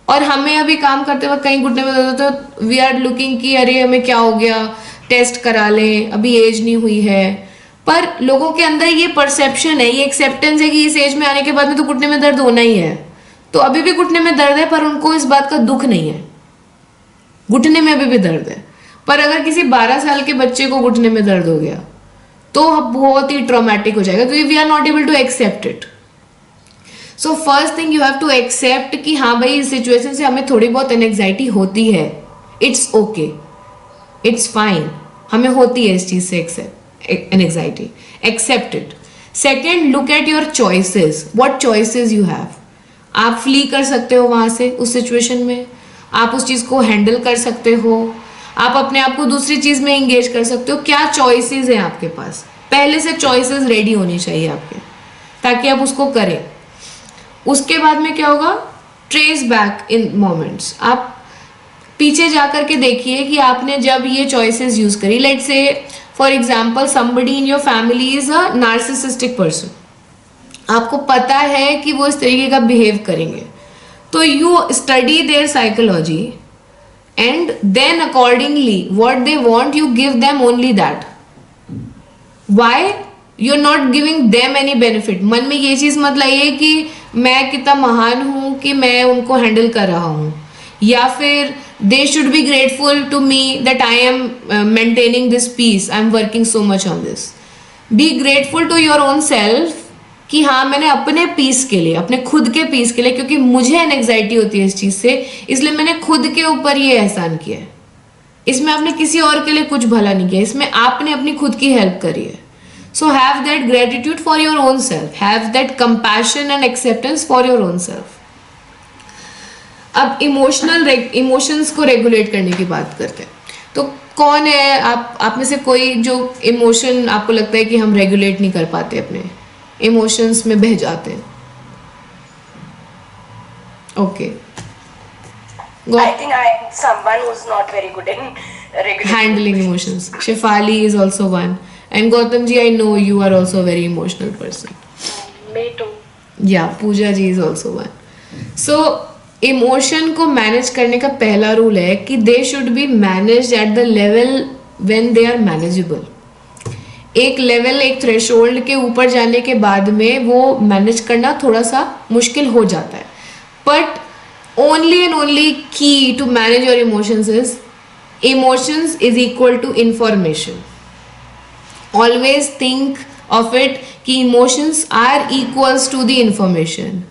और हमें अभी काम करते वक्त कहीं घुटने में दर्द होता है, वी आर लुकिंग कि अरे हमें क्या हो गया, टेस्ट करा लें, अभी एज नहीं हुई है. पर लोगों के अंदर ये परसेप्शन है, ये एक्सेप्टेंस है कि इस एज में आने के बाद में तो घुटने में दर्द होना ही है. तो अभी भी घुटने में दर्द है, पर उनको इस बात का दुख नहीं है. घुटने में अभी भी दर्द है. पर अगर किसी 12 साल के बच्चे को घुटने में दर्द हो गया तो बहुत ही ट्रॉमेटिक हो जाएगा, क्योंकि we are not able to accept it. So first thing you have to accept कि हाँ भाई इस सिचुएशन से हमें थोड़ी बहुत एनएग्जाइटी होती है. इट्स ओके, इट्स फाइन, हमें होती है इस चीज से anxiety. Accept it. Second, look at your choices. What choices you have. आप फ्ली कर सकते हो वहां से, उस सिचुएशन में आप उस चीज को हैंडल कर सकते हो, आप अपने आप को दूसरी चीज में एंगेज कर सकते हो. क्या चॉइसेस हैं आपके पास, पहले से चॉइसेस रेडी होनी चाहिए आपके, ताकि आप उसको करें. उसके बाद में क्या होगा, ट्रेस बैक इन मोमेंट्स, आप पीछे जा करके देखिए कि आपने जब ये चॉइसेस यूज करी. लेट से for example somebody in your family is a narcissistic person, आपको पता है कि वो इस तरीके का बिहेव करेंगे, तो you study their psychology and then accordingly what they want you give them only that. Why you are not giving them any benefit. मन में ये चीज मत लाइए कि मैं कितना महान हूं कि मैं उनको हैंडल कर रहा हूं, या फिर they should be grateful to me that I am maintaining this peace, I am working so much on this. Be grateful to your own self कि हाँ मैंने अपने पीस के लिए, अपने खुद के पीस के लिए, क्योंकि मुझे एंग्जाइटी होती है इस चीज से, इसलिए मैंने खुद के ऊपर ये एहसान किया है. इसमें आपने किसी और के लिए कुछ भला नहीं किया, इसमें आपने अपनी खुद की हेल्प करी है. So have that gratitude for your own self, have that compassion and acceptance for your own self. अब इमोशंस को रेगुलेट करने की बात करते हैं. तो कौन है आप में से कोई जो इमोशन आपको लगता है कि हम रेगुलेट नहीं कर पाते, अपने इमोशंस में बह जाते हैं? Okay, I think I am someone who's not very good in regulating handling emotions. Shefali is also one, and Gautam ji, I know you are also a very emotional person. Me too. Yeah, Pooja ji is also one. So emotion को मैनेज करने का पहला रूल है कि they should be managed at the level when they are manageable. एक लेवल, एक थ्रेशोल्ड के ऊपर जाने के बाद में वो मैनेज करना थोड़ा सा मुश्किल हो जाता है. But only and only key to manage your emotions is emotions is equal to information. Always think of it कि emotions are equals to the information.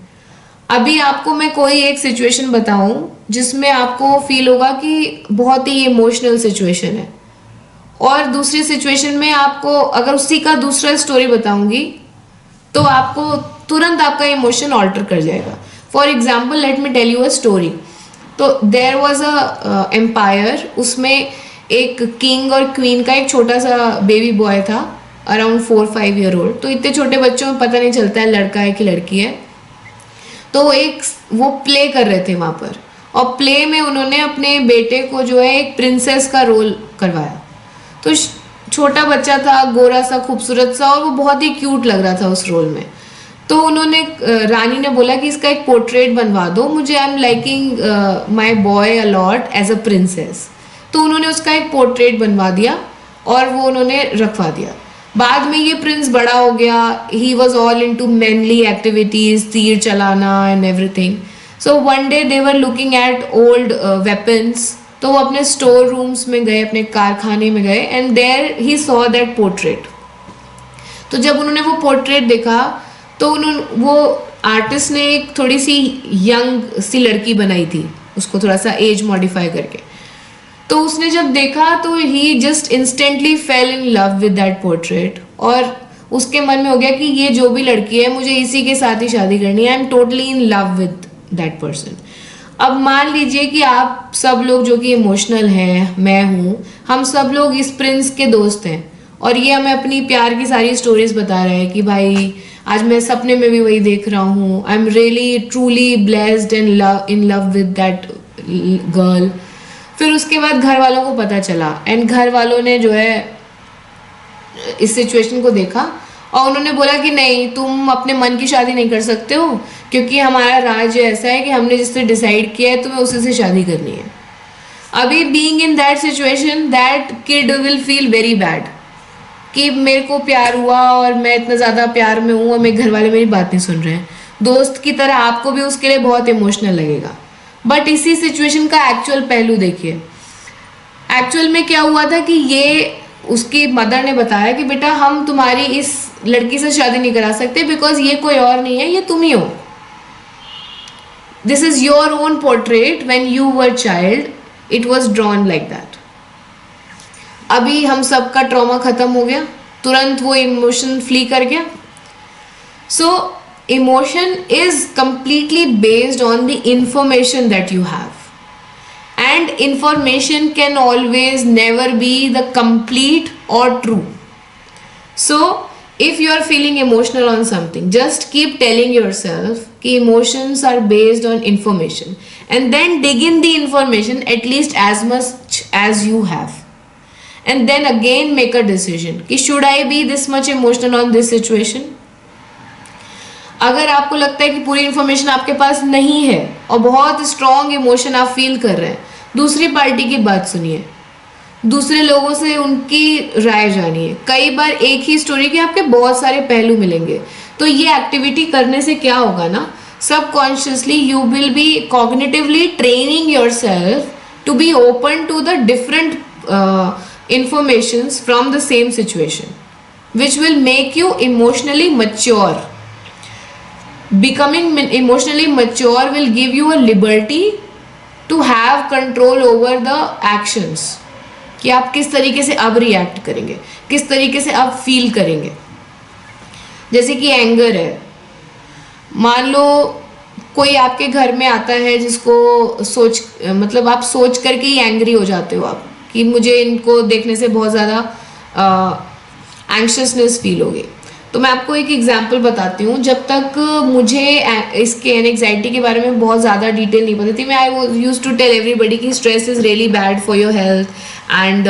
अभी आपको मैं कोई एक सिचुएशन बताऊं जिसमें आपको फील होगा कि बहुत ही इमोशनल सिचुएशन है, और दूसरी सिचुएशन में आपको अगर उसी का दूसरा स्टोरी बताऊंगी तो आपको तुरंत आपका इमोशन ऑल्टर कर जाएगा. For example let me tell you a story. तो देयर वॉज अ एम्पायर, उसमें एक किंग और क्वीन का एक छोटा सा बेबी बॉय था, अराउंड 4-5 ईयर ओल्ड. तो इतने छोटे बच्चों में पता नहीं चलता है लड़का है कि लड़की है. तो वो प्ले कर रहे थे वहाँ पर, और प्ले में उन्होंने अपने बेटे को जो है एक प्रिंसेस का रोल करवाया. तो छोटा बच्चा था, गोरा सा, खूबसूरत सा, और वो बहुत ही क्यूट लग रहा था उस रोल में. तो उन्होंने, रानी ने बोला कि इसका एक पोर्ट्रेट बनवा दो मुझे, I am liking my boy a lot as a princess. तो उन्होंने उसका एक पोर्ट्रेट बनवा दिया और वो उन्होंने रखवा दिया. बाद में ये प्रिंस बड़ा हो गया, he was all into manly activities, तीर चलाना and everything. So one day they were looking at old weapons. तो वो अपने स्टोर रूम्स में गए, अपने कारखाने में गए, and there he saw that portrait. तो जब उन्होंने वो पोर्ट्रेट देखा तो वो आर्टिस्ट ने एक थोड़ी सी यंग सी लड़की बनाई थी, उसको थोड़ा सा एज मॉडिफाई करके. तो उसने जब देखा तो ही just instantly fell in love with that portrait, और उसके मन में हो गया कि ये जो भी लड़की है मुझे इसी के साथ ही शादी करनी है. I am totally in love with that person. अब मान लीजिए कि आप सब लोग जो कि इमोशनल हैं, मैं हूँ, हम सब लोग इस प्रिंस के दोस्त हैं, और ये हमें अपनी प्यार की सारी स्टोरीज बता रहे हैं कि भाई आज मैं सपने में भी वही देख रहा हूँ, I am really truly blessed and in love with that girl. फिर उसके बाद घर वालों को पता चला, एंड घर वालों ने जो है इस सिचुएशन को देखा और उन्होंने बोला कि नहीं, तुम अपने मन की शादी नहीं कर सकते हो, क्योंकि हमारा राज्य ऐसा है कि हमने जिससे डिसाइड किया है तुम्हें उसी से शादी करनी है. अभी being in that situation, that kid will feel very bad कि मेरे को प्यार हुआ और मैं इतना ज़्यादा प्यार में हूँ और मेरे घर वाले मेरी बात नहीं सुन रहे हैं. दोस्त की तरह आपको भी उसके लिए बहुत इमोशनल लगेगा. बट इसी सिचुएशन का एक्चुअल पहलू देखिए. एक्चुअल में क्या हुआ था कि ये उसकी मदर ने बताया कि बेटा हम तुम्हारी इस लड़की से शादी नहीं करा सकते, बिकॉज ये कोई और नहीं है, ये तुम ही हो. This is your own portrait. When you were child it was drawn like that. अभी हम सबका ट्रॉमा खत्म हो गया, तुरंत वो इमोशन फ्ली कर गया. सो emotion is completely based on the information that you have, and information can always never be the complete or true. So if you are feeling emotional on something, just keep telling yourself कि emotions are based on information, and then dig in the information at least as much as you have, and then again make a decision कि should I be this much emotional on this situation. अगर आपको लगता है कि पूरी इन्फॉर्मेशन आपके पास नहीं है और बहुत स्ट्रॉन्ग इमोशन आप फील कर रहे हैं, दूसरी पार्टी की बात सुनिए, दूसरे लोगों से उनकी राय जानिए. कई बार एक ही स्टोरी के आपके बहुत सारे पहलू मिलेंगे. तो ये एक्टिविटी करने से क्या होगा ना, subconsciously you will be cognitively training yourself to be open to the different informations from the same situation, which will make you emotionally mature. Becoming emotionally mature will give you a liberty to have control over the actions, कि आप किस तरीके से अब रिएक्ट करेंगे, किस तरीके से अब फील करेंगे. जैसे कि एंगर है, मान लो कोई आपके घर में आता है जिसको मतलब आप सोच करके ही एंग्री हो जाते हो आप कि मुझे इनको देखने से बहुत ज़्यादा एंग्शियसनेस फील होगी. तो मैं आपको एक एग्जांपल बताती हूँ. जब तक मुझे इसके एंग्जाइटी के बारे में बहुत ज़्यादा डिटेल नहीं पता थी, मैं I used to tell everybody कि stress is really bad for your health and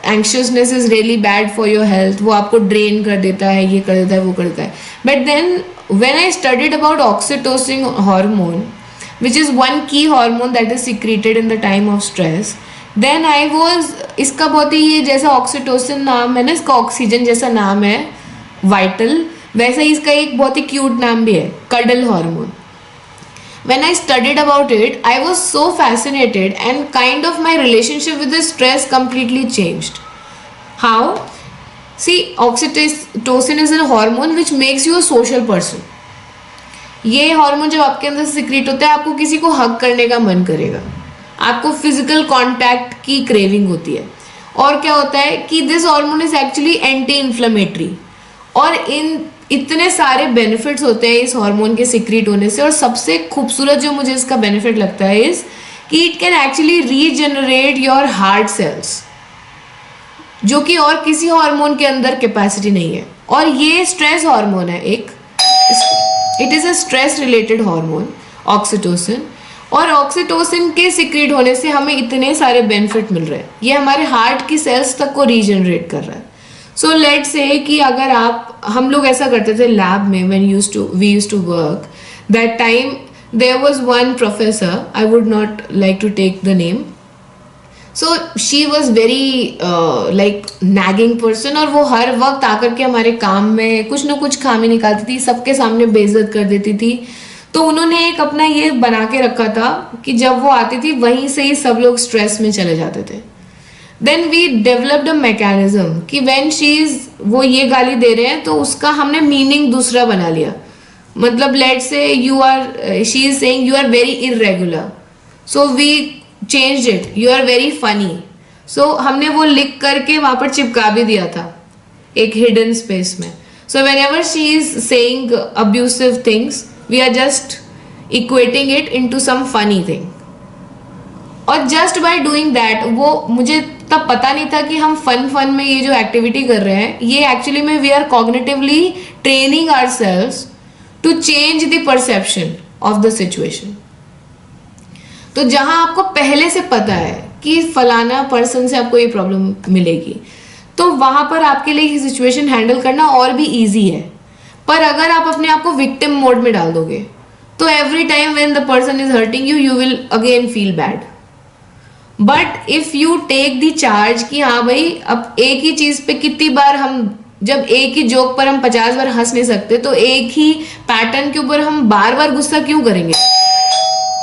anxiousness is really bad for your health. वो आपको ड्रेन कर देता है, ये कर देता है, वो कर देता है. But then when I studied about oxytocin hormone, which is one key hormone that is secreted in the time of stress, then I was, इसका बहुत ही ये जैसा ऑक्सीटोसिन नाम है ना, इसका ऑक्सीजन जैसा नाम है वाइटल, वैसा ही इसका एक बहुत ही क्यूट नाम भी है, cuddle hormone. When I studied about it, I was so fascinated and kind of my relationship with the stress completely changed. How? See, oxytocin is a hormone which makes you a social person. ये हार्मोन जब आपके अंदर सीक्रेट होता है, आपको किसी को हग करने का मन करेगा, आपको फिजिकल कांटेक्ट की क्रेविंग होती है. और क्या होता है कि this hormone is actually anti inflammatory, और इतने सारे बेनिफिट्स होते हैं इस हार्मोन के सीक्रेट होने से. और सबसे खूबसूरत जो मुझे इसका बेनिफिट लगता है इज कि it can actually regenerate your heart cells, जो कि और किसी हार्मोन के अंदर कैपेसिटी नहीं है. और ये स्ट्रेस हार्मोन है एक, it is a stress related hormone oxytocin. और ऑक्सीटोसिन के सीक्रेट होने से हमें इतने सारे बेनिफिट मिल रहे हैं. ये हमारे हार्ट की सेल्स तक को रीजनरेट कर रहा है. सो लेट से कि अगर हम लोग ऐसा करते थे लैब में, when we used to work that time, there was one professor, I would not like to take the name. So she was very like nagging person, और वो हर वक्त आकर के हमारे काम में कुछ ना कुछ खामी निकालती थी, सबके सामने बेइज्जत कर देती थी. तो उन्होंने एक अपना ये बना के रखा था कि जब वो आती थी वहीं से ही सब लोग स्ट्रेस में चले जाते थे. Then we developed a mechanism कि व्हेन वो ये गाली दे रहे हैं तो उसका हमने मीनिंग दूसरा बना लिया. मतलब लेट से she is saying you are very irregular, so we changed it, you are very funny. सो हमने वो लिख करके वहां पर चिपका भी दिया था एक हिडन स्पेस में. So whenever she is saying abusive things, we are just equating it into some funny thing. और just by doing that, वो मुझे तब पता नहीं था कि हम फन में ये जो एक्टिविटी कर रहे हैं, ये एक्चुअली में we are cognitively training ourselves to change the perception of the situation. तो जहां आपको पहले से पता है कि फलाना पर्सन से आपको ये प्रॉब्लम मिलेगी, तो वहां पर आपके लिए ये सिचुएशन हैंडल करना और भी ईजी है. पर अगर आप अपने आप को विक्टिम मोड में डाल दोगे तो every time when the person is hurting you, you will again feel bad. But if you take the charge कि हाँ भाई, अब एक ही चीज पे कितनी बार जब एक ही जोक पर हम 50 बार हंस नहीं सकते, तो एक ही पैटर्न के ऊपर हम बार बार गुस्सा क्यों करेंगे,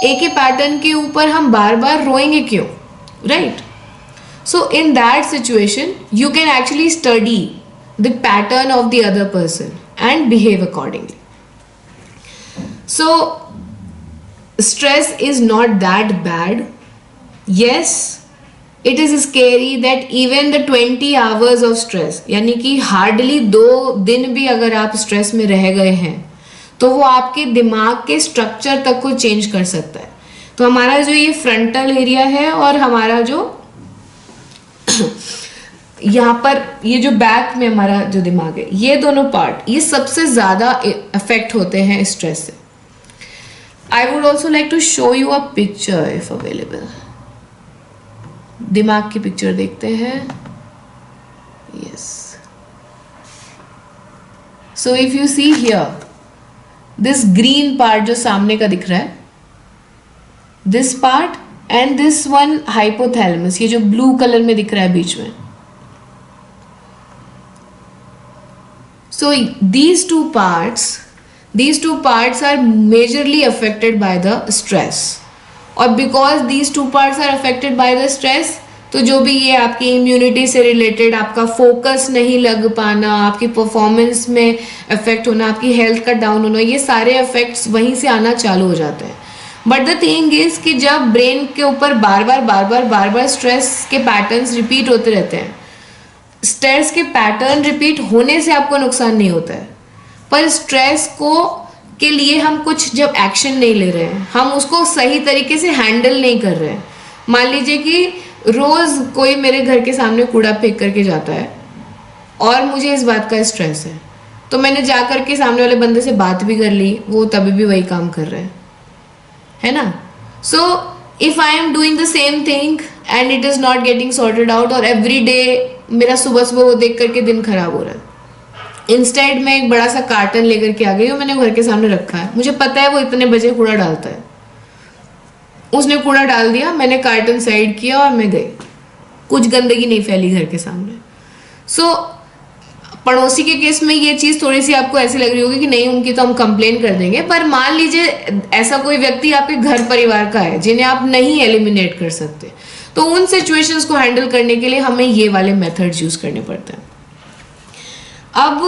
एक ही पैटर्न के ऊपर हम बार बार रोएंगे क्यों, right? So in that situation you can actually study the pattern of the other person and behave accordingly. So stress is not that bad. Yes, it is scary that even the 20 hours of stress, यानी कि हार्डली 2 दिन भी अगर आप स्ट्रेस में रह गए हैं तो वो आपके दिमाग के स्ट्रक्चर तक को चेंज कर सकता है. तो हमारा जो ये फ्रंटल एरिया है और हमारा जो यहाँ पर ये जो बैक में हमारा जो दिमाग है, ये दोनों पार्ट ये सबसे ज्यादा अफेक्ट होते हैं स्ट्रेस से. I would also like to show you a picture if available. दिमाग की पिक्चर देखते हैं. Yes. So if you see here, this green part जो सामने का दिख रहा है, this part and this one hypothalamus, ये जो ब्लू कलर में दिख रहा है बीच में. So these two parts are majorly affected by the stress. और because these two parts are affected by the stress, तो जो भी ये आपकी इम्यूनिटी से रिलेटेड, आपका फोकस नहीं लग पाना, आपकी परफॉर्मेंस में इफेक्ट होना, आपकी हेल्थ का डाउन होना, ये सारे इफेक्ट्स वहीं से आना चालू हो जाते हैं. बट द थिंग इज कि जब ब्रेन के ऊपर बार बार स्ट्रेस के पैटर्न्स रिपीट होते रहते हैं, स्ट्रेस के पैटर्न रिपीट होने से आपको नुकसान नहीं होता है, पर स्ट्रेस को के लिए हम कुछ जब एक्शन नहीं ले रहे हैं, हम उसको सही तरीके से हैंडल नहीं कर रहे हैं. मान लीजिए कि रोज कोई मेरे घर के सामने कूड़ा फेंक करके जाता है और मुझे इस बात का स्ट्रेस है, तो मैंने जा करके सामने वाले बंदे से बात भी कर ली, वो तभी भी वही काम कर रहे हैं, है ना. So if I am doing the same thing and it is not getting sorted out, और एवरी डे मेरा सुबह वो देख करके दिन खराब हो रहा है, इंस्टेड मैं एक बड़ा सा कार्टन लेकर के आ गई हूँ, मैंने घर के सामने रखा है, मुझे पता है वो इतने बजे कूड़ा डालता है, उसने कूड़ा डाल दिया, मैंने कार्टन साइड किया और मैं गई, कुछ गंदगी नहीं फैली घर के सामने. सो पड़ोसी के केस में ये चीज़ थोड़ी सी आपको ऐसी लग रही होगी कि नहीं, उनकी तो हम कंप्लेन कर देंगे, पर मान लीजिए ऐसा कोई व्यक्ति आपके घर परिवार का है जिन्हें आप नहीं एलिमिनेट कर सकते, तो उन सिचुएशंस को हैंडल करने के लिए हमें ये वाले मेथड्स यूज करने पड़ते हैं. अब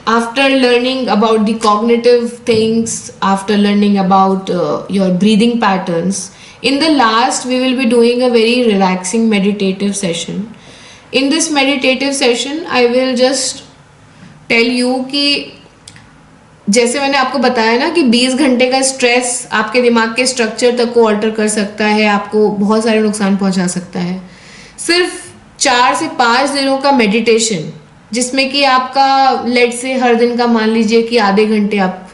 after learning about the cognitive things, after learning about your breathing patterns, in the last we will be doing a very relaxing meditative session. In this meditative session I will just tell you कि जैसे मैंने आपको बताया ना कि 20 घंटे का स्ट्रेस आपके दिमाग के स्ट्रक्चर तक को ऑल्टर कर सकता है, आपको बहुत सारे नुकसान पहुंचा सकता है. सिर्फ 4 से 5 दिनों का मेडिटेशन, जिसमें कि आपका लेट से हर दिन का मान लीजिए कि आधे घंटे आप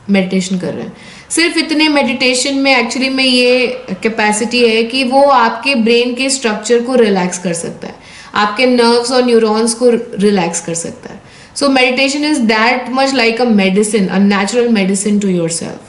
मेडिटेशन कर रहे हैं, सिर्फ इतने मेडिटेशन में एक्चुअली में ये कैपेसिटी है कि वो आपके ब्रेन के स्ट्रक्चर को रिलैक्स कर सकता है, आपके नर्व्स और न्यूरॉन्स को रिलैक्स कर सकता है. So meditation is that much like a medicine, a natural medicine to yourself.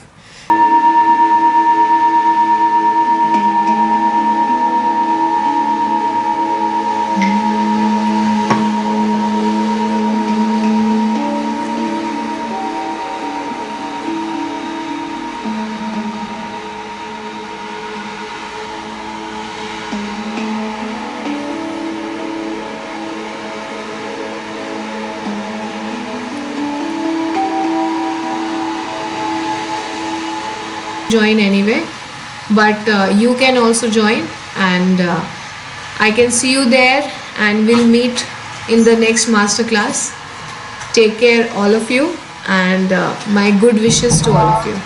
Join anyway, but you can also join, and I can see you there, and we'll meet in the next master class. Take care all of you, and my good wishes to all of you.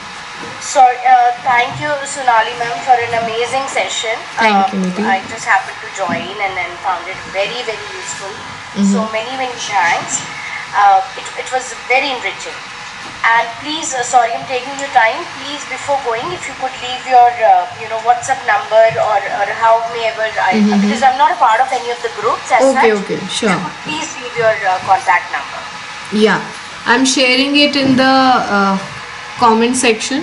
Sorry, thank you Sonali ma'am for an amazing session. Thank you, Nidhi. I just happened to join and then found it very, very useful. So many thanks. It was very enriching. And please, sorry I'm taking your time. Please, before going, if you could leave your WhatsApp number or however because I'm not a part of any of the groups as such. Okay, sure. You could please leave your contact number. Yeah, I'm sharing it in the comment section.